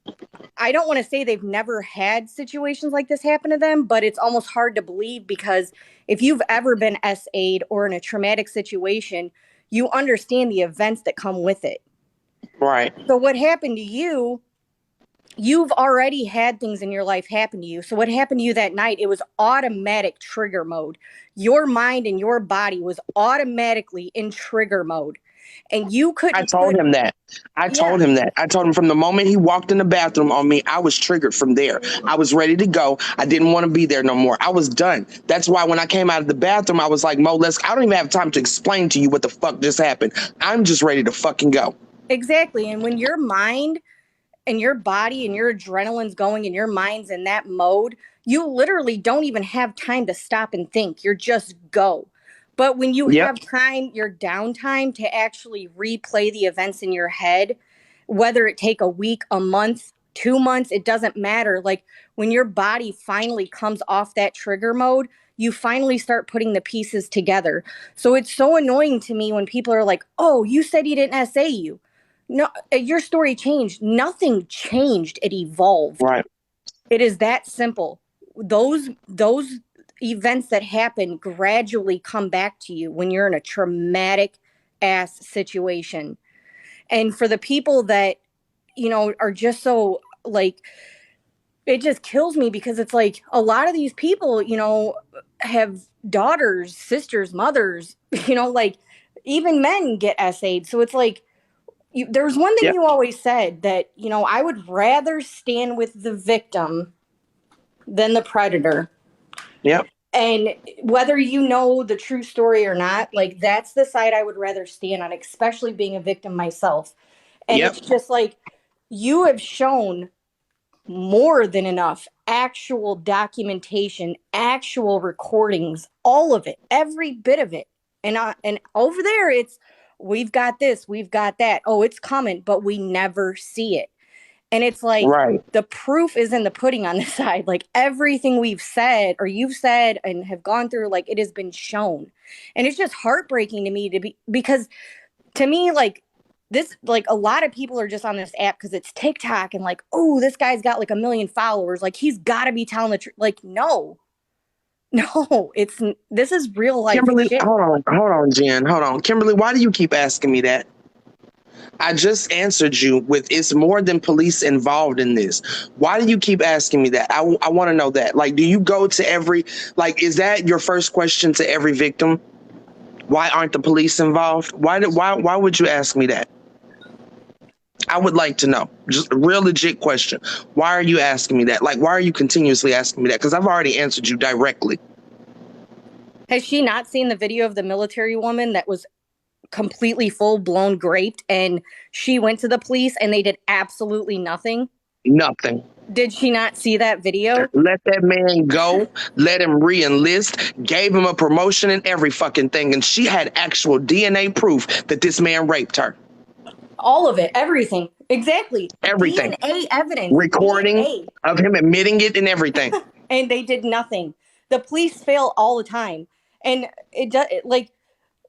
want to say they've never had situations like this happen to them, but it's almost hard to believe, because if you've ever been SA'd or in a traumatic situation, you understand the events that come with it. Right. So what happened to you, you've already had things in your life happen to you. So what happened to you that night, it was automatic trigger mode. Your mind and your body was automatically in trigger mode. And you couldn't. I told him that. I told him from the moment he walked in the bathroom on me, I was triggered from there. I was ready to go. I didn't want to be there no more. I was done. That's why when I came out of the bathroom, I was like, Mo, I don't even have time to explain to you what the fuck just happened. I'm just ready to fucking go. Exactly. And when your mind and your body and your adrenaline's going and your mind's in that mode, you literally don't even have time to stop and think. You're just go. But when you have time, your downtime to actually replay the events in your head, whether it take a week, a month, 2 months, it doesn't matter. Like, when your body finally comes off that trigger mode, you finally start putting the pieces together. So it's so annoying to me when people are like, oh, you said he didn't SA you. No, your story changed. Nothing changed. It evolved. Right. It is that simple. Those events that happen gradually come back to you when you're in a traumatic ass situation. And for the people that, are just so like, it just kills me because it's like a lot of these people, have daughters, sisters, mothers, like even men get SA'd. So it's like, there's one thing you always said that, I would rather stand with the victim than the predator. Yep. And whether you know the true story or not, like that's the side I would rather stand on, especially being a victim myself. And it's just like, you have shown more than enough actual documentation, actual recordings, all of it, every bit of it. And over there, it's, we've got this, we've got that. Oh, it's coming, but we never see it. And it's like, the proof is in the pudding on this side. Like everything we've said or you've said and have gone through, like it has been shown. And it's just heartbreaking to me because to me, like this, like a lot of people are just on this app because it's TikTok and like, oh, this guy's got like 1 million followers. Like he's got to be telling the truth. Like, no, this is real life Kimberly, shit. hold on, Jen. Hold on. Kimberly, why do you keep asking me that? I just answered you with, it's more than police involved in this. Why do you keep asking me that? I want to know that. Like, do you go to every, like, is that your first question to every victim? Why aren't the police involved? Why would you ask me that? I would like to know. Just a real legit question. Why are you asking me that? Like, why are you continuously asking me that? Because I've already answered you directly. Has she not seen the video of the military woman that was completely full-blown raped and she went to the police and they did absolutely nothing? Nothing. Did she not see that video? Let that man go, let him re-enlist, gave him a promotion and every fucking thing. And she had actual DNA proof that this man raped her. All of it, everything. Exactly. Everything. DNA evidence. Recording DNA. of him admitting it and everything. And they did nothing. The police fail all the time. And it does, like,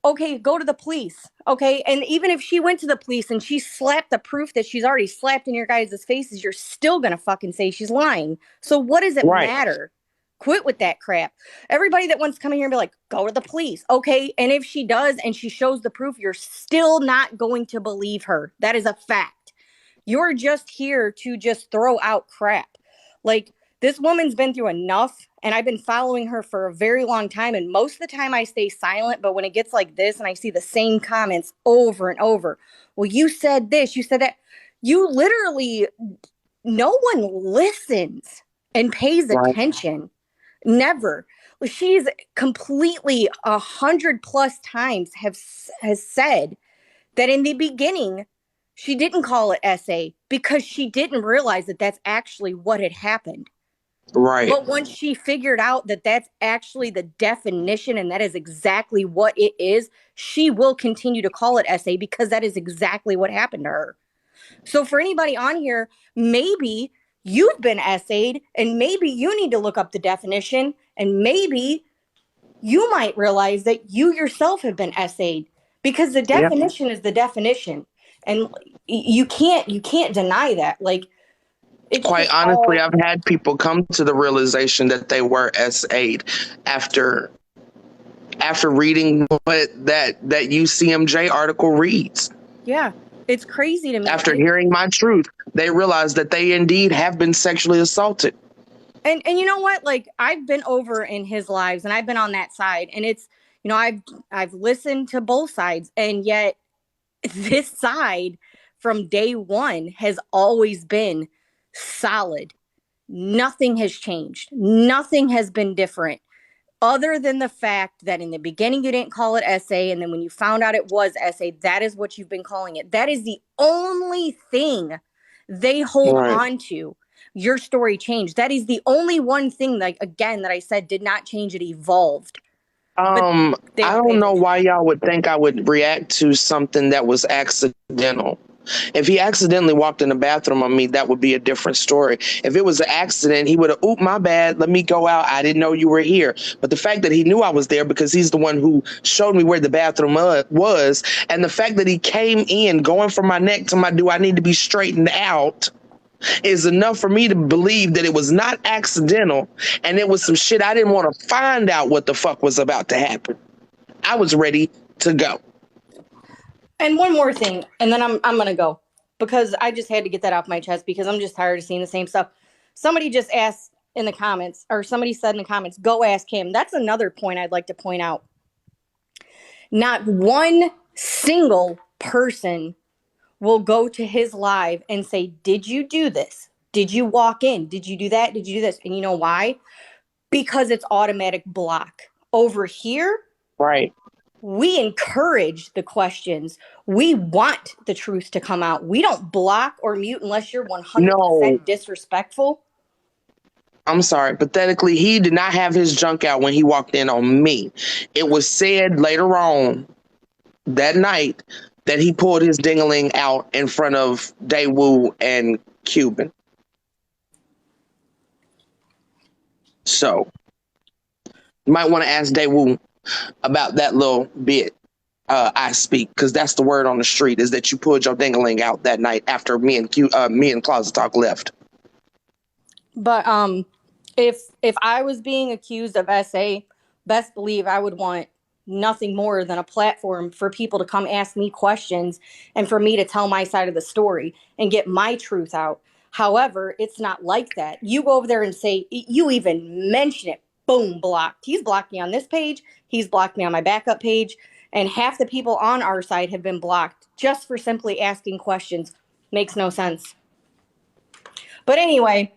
okay, go to the police. Okay. And even if she went to the police and she slapped the proof that she's already slapped in your guys' faces, you're still going to fucking say she's lying. So what does it matter? Quit with that crap. Everybody that wants to come in here and be like, go to the police. Okay. And if she does and she shows the proof, you're still not going to believe her. That is a fact. You're just here to just throw out crap. Like, this woman's been through enough, and I've been following her for a very long time, and most of the time I stay silent, but when it gets like this and I see the same comments over and over, well, you said this, you said that, you literally, no one listens and pays attention. Never. She's completely 100+ times has said that in the beginning, she didn't call it SA because she didn't realize that that's actually what had happened. Right. But once she figured out that that's actually the definition and that is exactly what it is, she will continue to call it SA because that is exactly what happened to her. So for anybody on here, maybe you've been SA'd and maybe you need to look up the definition and maybe you might realize that you yourself have been SA'd because the definition is the definition. And you can't deny that. Like, quite honestly, I've had people come to the realization that they were SA'd after reading what that UCMJ article reads. Yeah, it's crazy to me. After hearing my truth, they realize that they indeed have been sexually assaulted. And you know what? Like, I've been over in his lives and I've been on that side, and it's, I've listened to both sides, and yet this side from day one has always been solid. Nothing has changed. Nothing has been different other than the fact that in the beginning you didn't call it SA, and then when you found out it was SA, that is what you've been calling it. That is the only thing they hold on to. Your story changed. That is the only one thing, like, again, that I said did not change. It evolved. I don't know why y'all would think I would react to something that was accidental. If he accidentally walked in the bathroom on me, that would be a different story. If it was an accident, he would have, oop, my bad, let me go out. I didn't know you were here. But the fact that he knew I was there because he's the one who showed me where the bathroom was, and the fact that he came in going from my neck to my, do I need to be straightened out? is enough for me to believe that it was not accidental and it was some shit I didn't want to find out what the fuck was about to happen. I was ready to go. And one more thing, and then I'm gonna go, because I just had to get that off my chest because I'm just tired of seeing the same stuff. Somebody just asked in the comments, or somebody said in the comments, go ask him. That's another point I'd like to point out. Not one single person will go to his live and say, did you do this? Did you walk in? Did you do that? Did you do this? And you know why? Because it's automatic block. Over here, Right. we encourage the questions. We want the truth to come out. We don't block or mute unless you're 100% disrespectful. I'm sorry. Pathetically, he did not have his junk out when he walked in on me. It was said later on that night that he pulled his ding-a-ling out in front of Daewoo and Cuban. So, you might want to ask Daewoo about that little bit. I speak, because that's the word on the street, is that you pulled your ding-a-ling out that night after me and Closet Talk left. But if I was being accused of SA, best believe I would want nothing more than a platform for people to come ask me questions and for me to tell my side of the story and get my truth out. However, it's not like that. You go over there and say, you even mention it, boom, blocked. He's blocked me on this page. He's blocked me on my backup page. And half the people on our side have been blocked just for simply asking questions. Makes no sense. But anyway,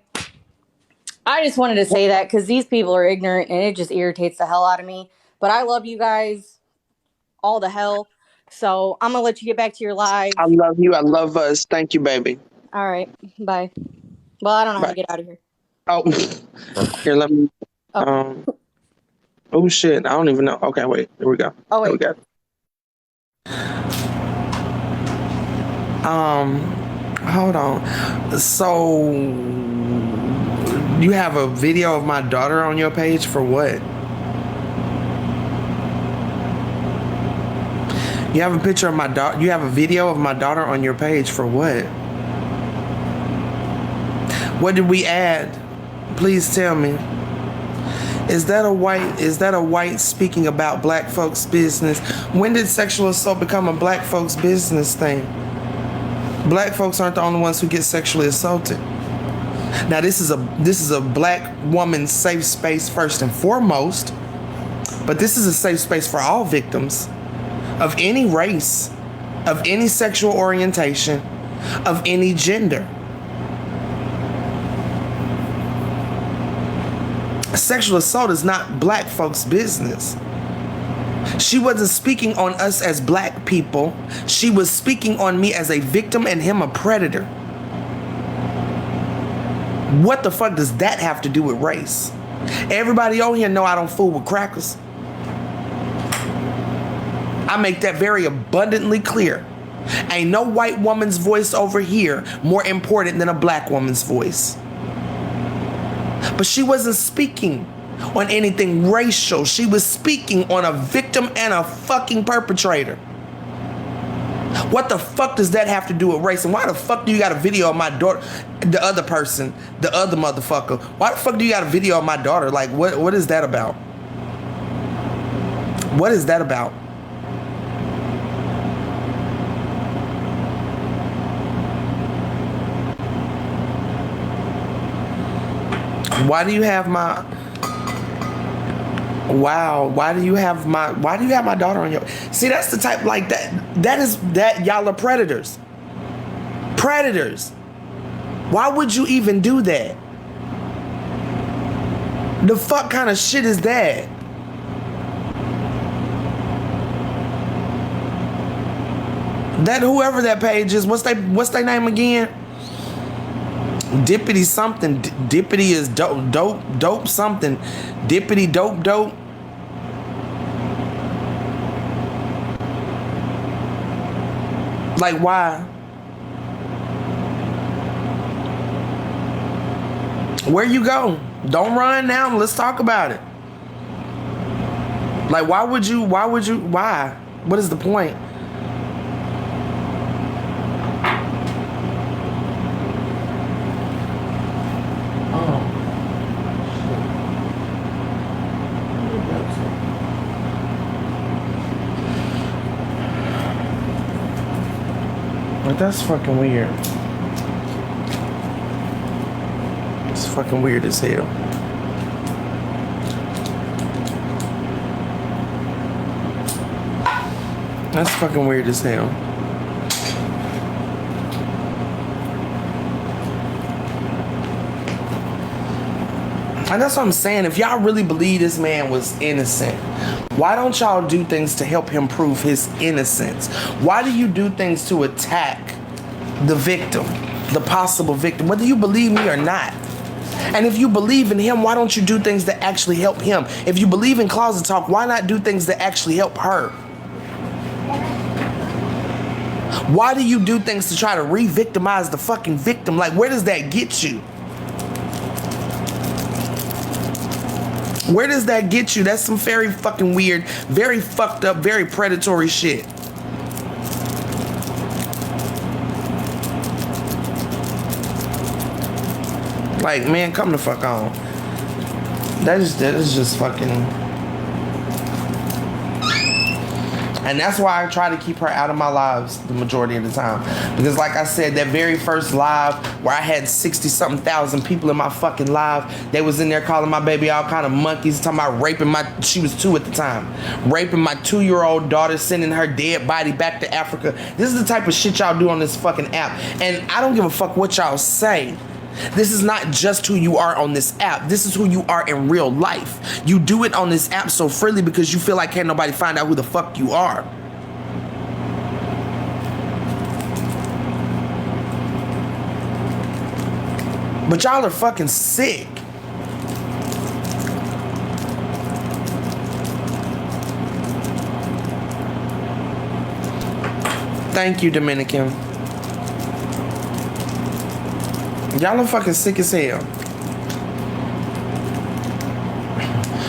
I just wanted to say that because these people are ignorant and it just irritates the hell out of me. But I love you guys all the hell. So I'm going to let you get back to your live. I love you. I love us. Thank you, baby. All right. Bye. Well, I don't know how to get out of here. Oh, here, let me. Oh, shit. I don't even know. Okay, wait. Here we go. Oh, wait. Here we go. Hold on. So you have a video of my daughter on your page for what? You have a picture of my daughter. You have a video of my daughter on your page for what? What did we add? Please tell me. Is that a white speaking about black folks' business? When did sexual assault become a black folks' business thing? Black folks aren't the only ones who get sexually assaulted. Now this is a black woman's safe space first and foremost, but this is a safe space for all victims of any race, of any sexual orientation, of any gender. Sexual assault is not black folks' business. She wasn't speaking on us as black people. She was speaking on me as a victim and him a predator. What the fuck does that have to do with race? Everybody on here know I don't fool with crackers. I make that very abundantly clear. Ain't no white woman's voice over here more important than a black woman's voice. But she wasn't speaking on anything racial. She was speaking on a victim and a fucking perpetrator. What the fuck does that have to do with race? And why the fuck do you got a video of my daughter, the other person, the other motherfucker? Why the fuck do you got a video of my daughter? Like, what is that about? What is that about? Why do you have my why do you have my daughter on your... See, that's the type, like, that y'all are predators. Predators. Why would you even do that? The fuck kind of shit is that? That whoever that page is, what's their name again? Dippity something. Dippity is dope something. Dippity dope. Like, why? Where you go? Don't run now. Let's talk about it. Like, why? What is the point? But that's fucking weird. It's fucking weird as hell. That's fucking weird as hell. And that's what I'm saying. If y'all really believe this man was innocent, why don't y'all do things to help him prove his innocence? Why do you do things to attack the victim, the possible victim, whether you believe me or not? And if you believe in him, why don't you do things that actually help him? If you believe in closet talk, why not do things that actually help her? Why do you do things to try to re-victimize the fucking victim? Like, where does that get you? Where does that get you? That's some very fucking weird, very fucked up, very predatory shit. Like, man, come the fuck on. That is just fucking... And that's why I try to keep her out of my lives the majority of the time. Because like I said, that very first live where I had 60-something thousand people in my fucking live, they was in there calling my baby all kind of monkeys, talking about raping she was 2 at the time, raping my 2-year-old daughter, sending her dead body back to Africa. This is the type of shit y'all do on this fucking app. And I don't give a fuck what y'all say. This is not just who you are on this app. This is who you are in real life. You do it on this app so freely because you feel like can't nobody find out who the fuck you are. But y'all are fucking sick. Thank you, Dominican. Y'all are fucking sick as hell.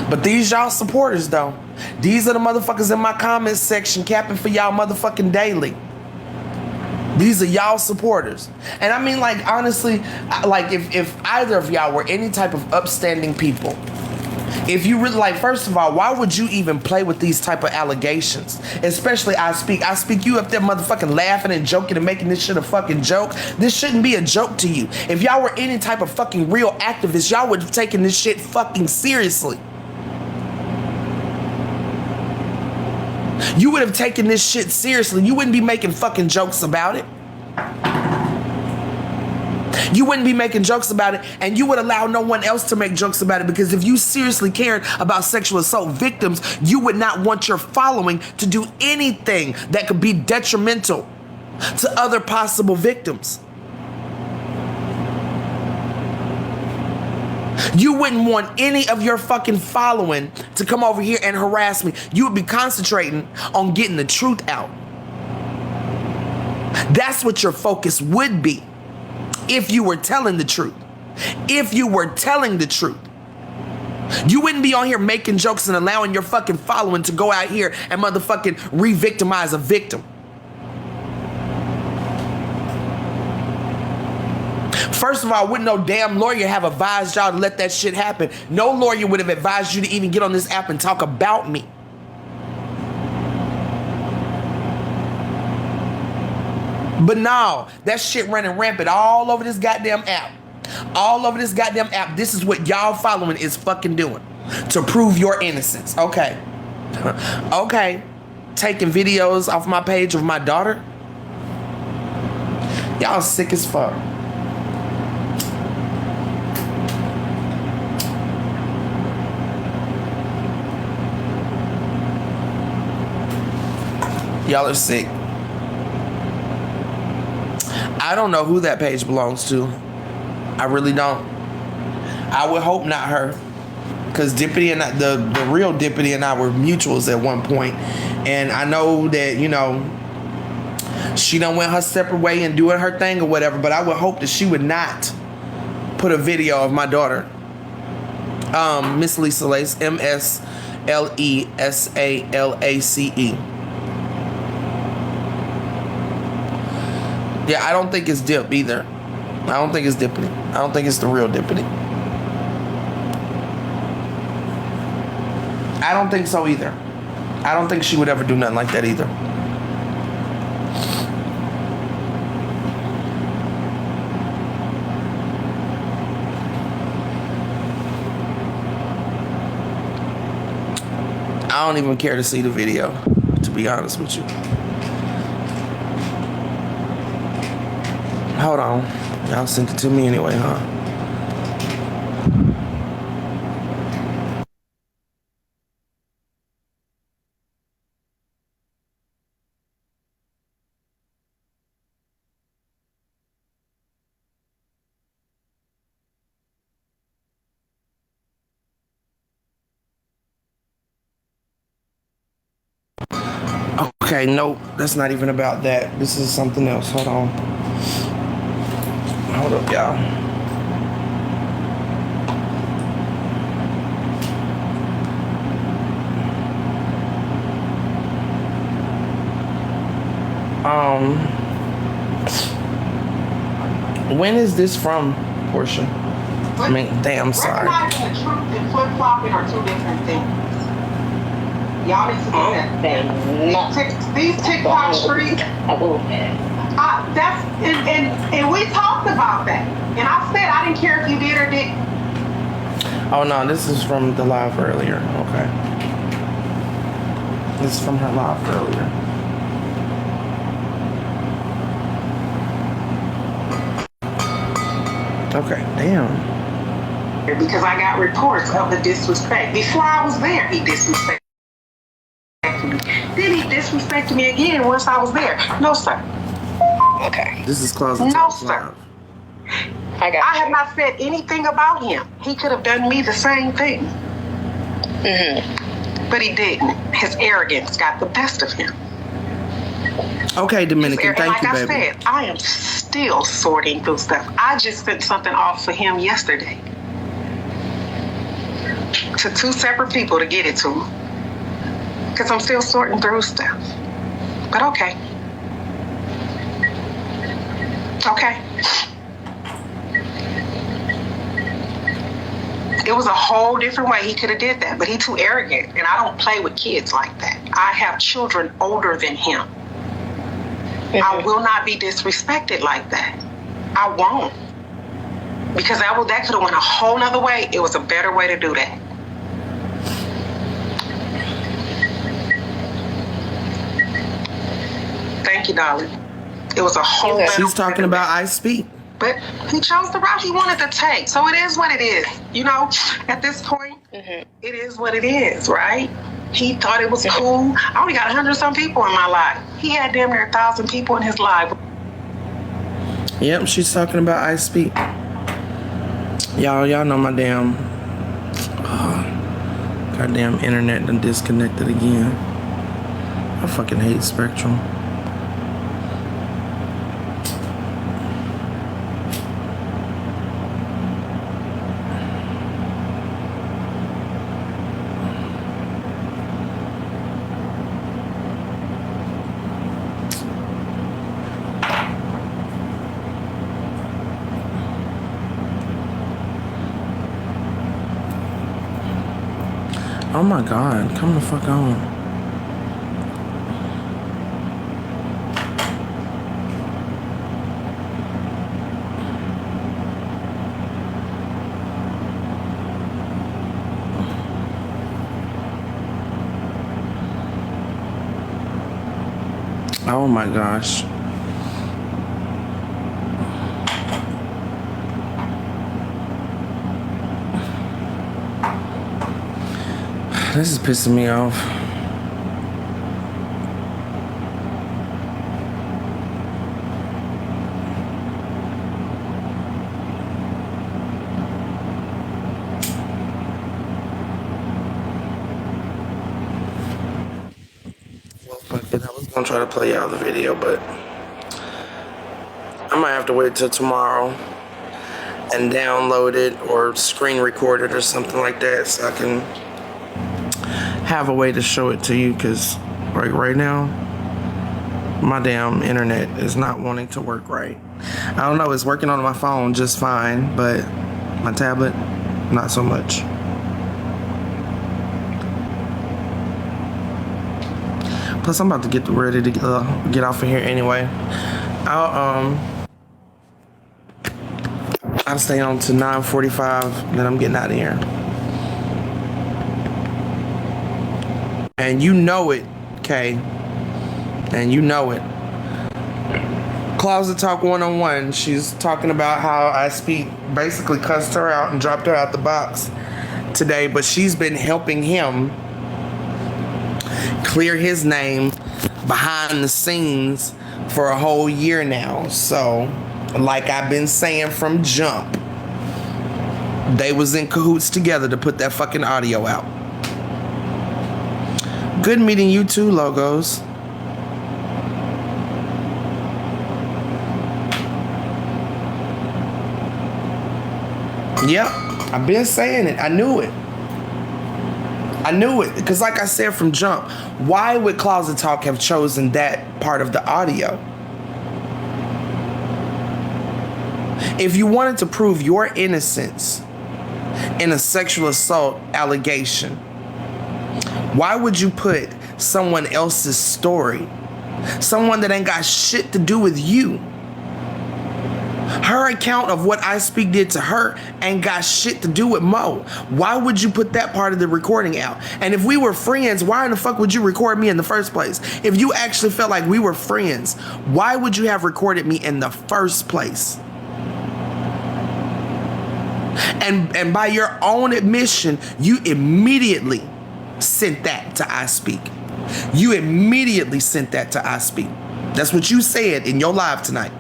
But these y'all supporters though. These are the motherfuckers in my comments section capping for y'all motherfucking daily. These are y'all supporters. And I mean, like, honestly, like if either of y'all were any type of upstanding people, if you really, like, first of all, why would you even play with these type of allegations? Especially I speak you up there motherfucking laughing and joking and making this shit a fucking joke. This shouldn't be a joke to you. If y'all were any type of fucking real activists, y'all would have taken this shit fucking seriously. You would have taken this shit seriously. You wouldn't be making fucking jokes about it. You wouldn't be making jokes about it, and you would allow no one else to make jokes about it, because if you seriously cared about sexual assault victims, you would not want your following to do anything that could be detrimental to other possible victims. You wouldn't want any of your fucking following to come over here and harass me. You would be concentrating on getting the truth out. That's what your focus would be if you were telling the truth. If you were telling the truth. You wouldn't be on here making jokes and allowing your fucking following to go out here and motherfucking re-victimize a victim. First of all, wouldn't no damn lawyer have advised y'all to let that shit happen. No lawyer would have advised you to even get on this app and talk about me. But no, that shit running rampant all over this goddamn app. All over this goddamn app. This is what y'all following is fucking doing to prove your innocence. Okay. Okay. Taking videos off my page of my daughter. Y'all sick as fuck. Y'all are sick. I don't know who that page belongs to. I really don't. I would hope not her. Because Dippity and the real Dippity and I were mutuals at one point. And I know that, you know, she done went her separate way and doing her thing or whatever. But I would hope that she would not put a video of my daughter. Miss Lisa Lace. MSLESALACE. Yeah, I don't think it's Dip either. I don't think it's Dippity. I don't think it's the real Dippity. I don't think so either. I don't think she would ever do nothing like that either. I don't even care to see the video, to be honest with you. Hold on. Y'all sent it to me anyway, huh? Okay, nope. That's not even about that. This is something else. Hold on. Hold up, y'all. When is this from, Portia? I mean, damn, sorry. Recognizing the truth and flip-flopping are two different things. Y'all need to do that. These TikTok streets, and we talked about that. And I said I didn't care if you did or didn't. Oh no, this is from the live earlier. Okay. This is from her live earlier. Okay, damn. Because I got reports of the disrespect. Before I was there, he disrespected me. Then he disrespected me again once I was there. No, sir. Okay. This is Closet No, Talks sir. Live. I have not said anything about him. He could have done me the same thing. But he didn't. His arrogance got the best of him. Okay, Dominican, thank you, baby. Like I said, I am still sorting through stuff. I just sent something off for him yesterday to 2 separate people to get it to him. Because I'm still sorting through stuff. But okay. Okay. It was a whole different way he could have did that, but he's too arrogant, and I don't play with kids like that. I have children older than him. I will not be disrespected like that. I won't. Because that could have went a whole nother way. It was a better way to do that. Thank you, darling. It was a whole better She's talking about I Speak. But he chose the route he wanted to take. So it is what it is. You know, at this point, it is what it is, right? He thought it was cool. I only got 100-some people in my life. He had damn near 1,000 people in his life. Yep, she's talking about I Speak. Y'all know my damn goddamn internet done disconnected again. I fucking hate Spectrum. Oh my God, come the fuck on. Oh my gosh. This is pissing me off. Well, fuck it. I was gonna try to play y'all the video, but I might have to wait till tomorrow and download it or screen record it or something like that so I can have a way to show it to you, because right now my damn internet is not wanting to work right. I don't know, it's working on my phone just fine, but my tablet not so much. Plus I'm about to get ready to get off of here anyway. I'll stay on to 9:45, then I'm getting out of here. And you know it, Kay. And you know it. Closet Talk 101. She's talking about how I Speak basically cussed her out and dropped her out the box today, but she's been helping him clear his name behind the scenes for a whole year now. So, like I've been saying from jump, they was in cahoots together to put that fucking audio out. Good meeting you too, Logos. Yep, I've been saying it. I knew it. I knew it. Because like I said from jump, why would Closet Talk have chosen that part of the audio? If you wanted to prove your innocence in a sexual assault allegation, why would you put someone else's story? Someone that ain't got shit to do with you. Her account of what I Speak did to her ain't got shit to do with Mo. Why would you put that part of the recording out? And if we were friends, why in the fuck would you record me in the first place? If you actually felt like we were friends, why would you have recorded me in the first place? And by your own admission, you immediately sent that to I Speak. You immediately sent that to I Speak. That's what you said in your live tonight.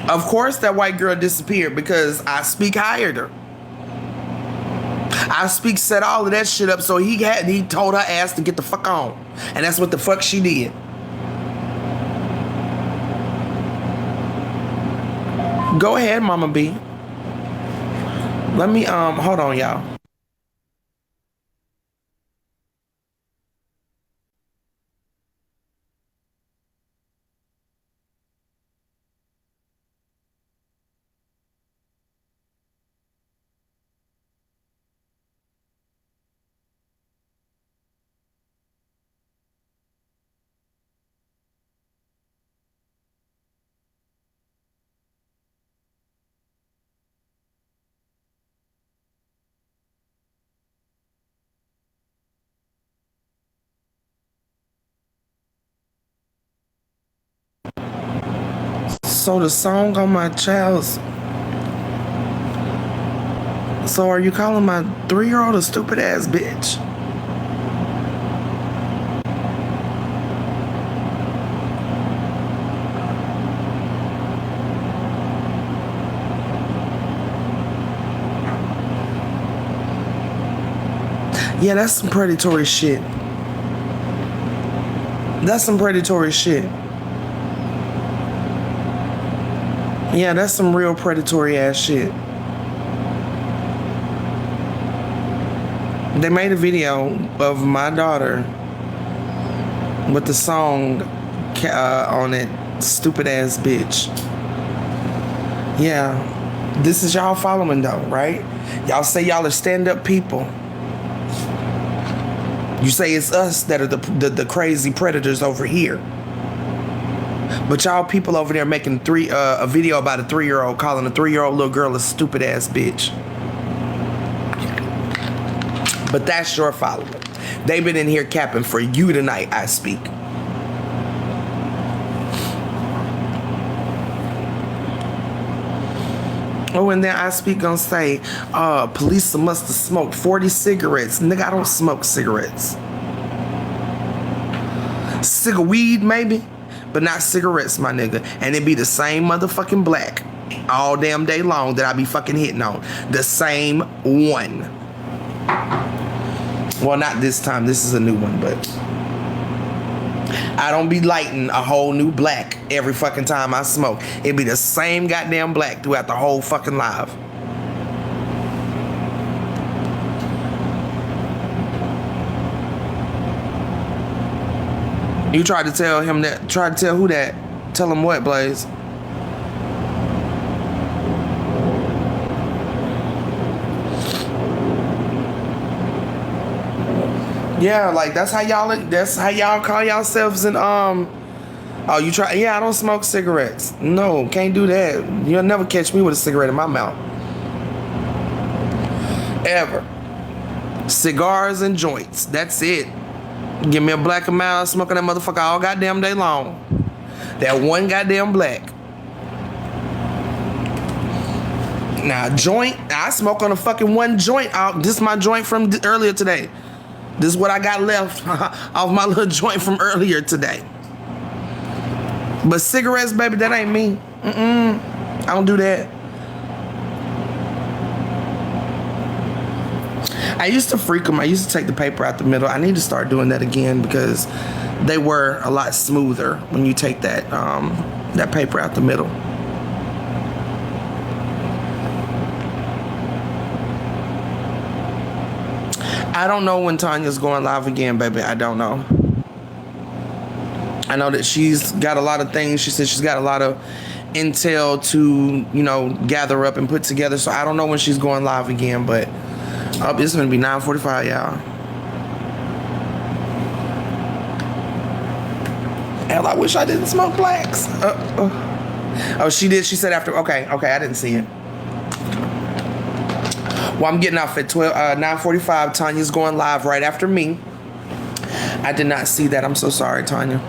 Of course that white girl disappeared because I Speak hired her. I Speak set all of that shit up so he told her ass to get the fuck on. And that's what the fuck she did. Go ahead, Mama B. Let me hold on, y'all. So the song on my child's... So are you calling my 3-year-old a stupid ass bitch? Yeah, that's some predatory shit. That's some predatory shit. Yeah, that's some real predatory ass shit. They made a video of my daughter with the song on it, stupid ass bitch. Yeah, this is y'all following though, right? Y'all say y'all are stand-up people. You say it's us that are the crazy predators over here. But y'all people over there making a video about a 3-year-old calling a 3-year-old little girl a stupid ass bitch. But that's your following. They've been in here capping for you tonight, I Speak. Oh, and then I Speak gonna say, Palesa must have smoked 40 cigarettes. Nigga, I don't smoke cigarettes. Weed maybe, but not cigarettes, my nigga. And it be the same motherfucking black all damn day long that I be fucking hitting on. The same one. Well, not this time. This is a new one, but I don't be lighting a whole new black every fucking time I smoke. It be the same goddamn black throughout the whole fucking live. You tried to tell him that. Try to tell who that. Tell him what, Blaze? Yeah, like that's how y'all call yourselves in oh, you try. Yeah, I don't smoke cigarettes. No, can't do that. You'll never catch me with a cigarette in my mouth. Ever. Cigars and joints. That's it. Give me a black and mild, smoking that motherfucker all goddamn day long. That one goddamn black. Now, joint, I smoke on a fucking one joint. This is my joint from earlier today. This is what I got left off my little joint from earlier today. But cigarettes, baby, that ain't me. I don't do that. I used to freak them. I used to take the paper out the middle. I need to start doing that again because they were a lot smoother when you take that that paper out the middle. I don't know when Tanya's going live again, baby. I don't know. I know that she's got a lot of things. She said she's got a lot of intel to, you know, gather up and put together. So I don't know when she's going live again, but it's going to be 9:45, y'all. Hell, I wish I didn't smoke blacks. Oh, she did. She said after. Okay, I didn't see it. Well, I'm getting off at 9:45. Tanya's going live right after me. I did not see that. I'm so sorry, Tanya.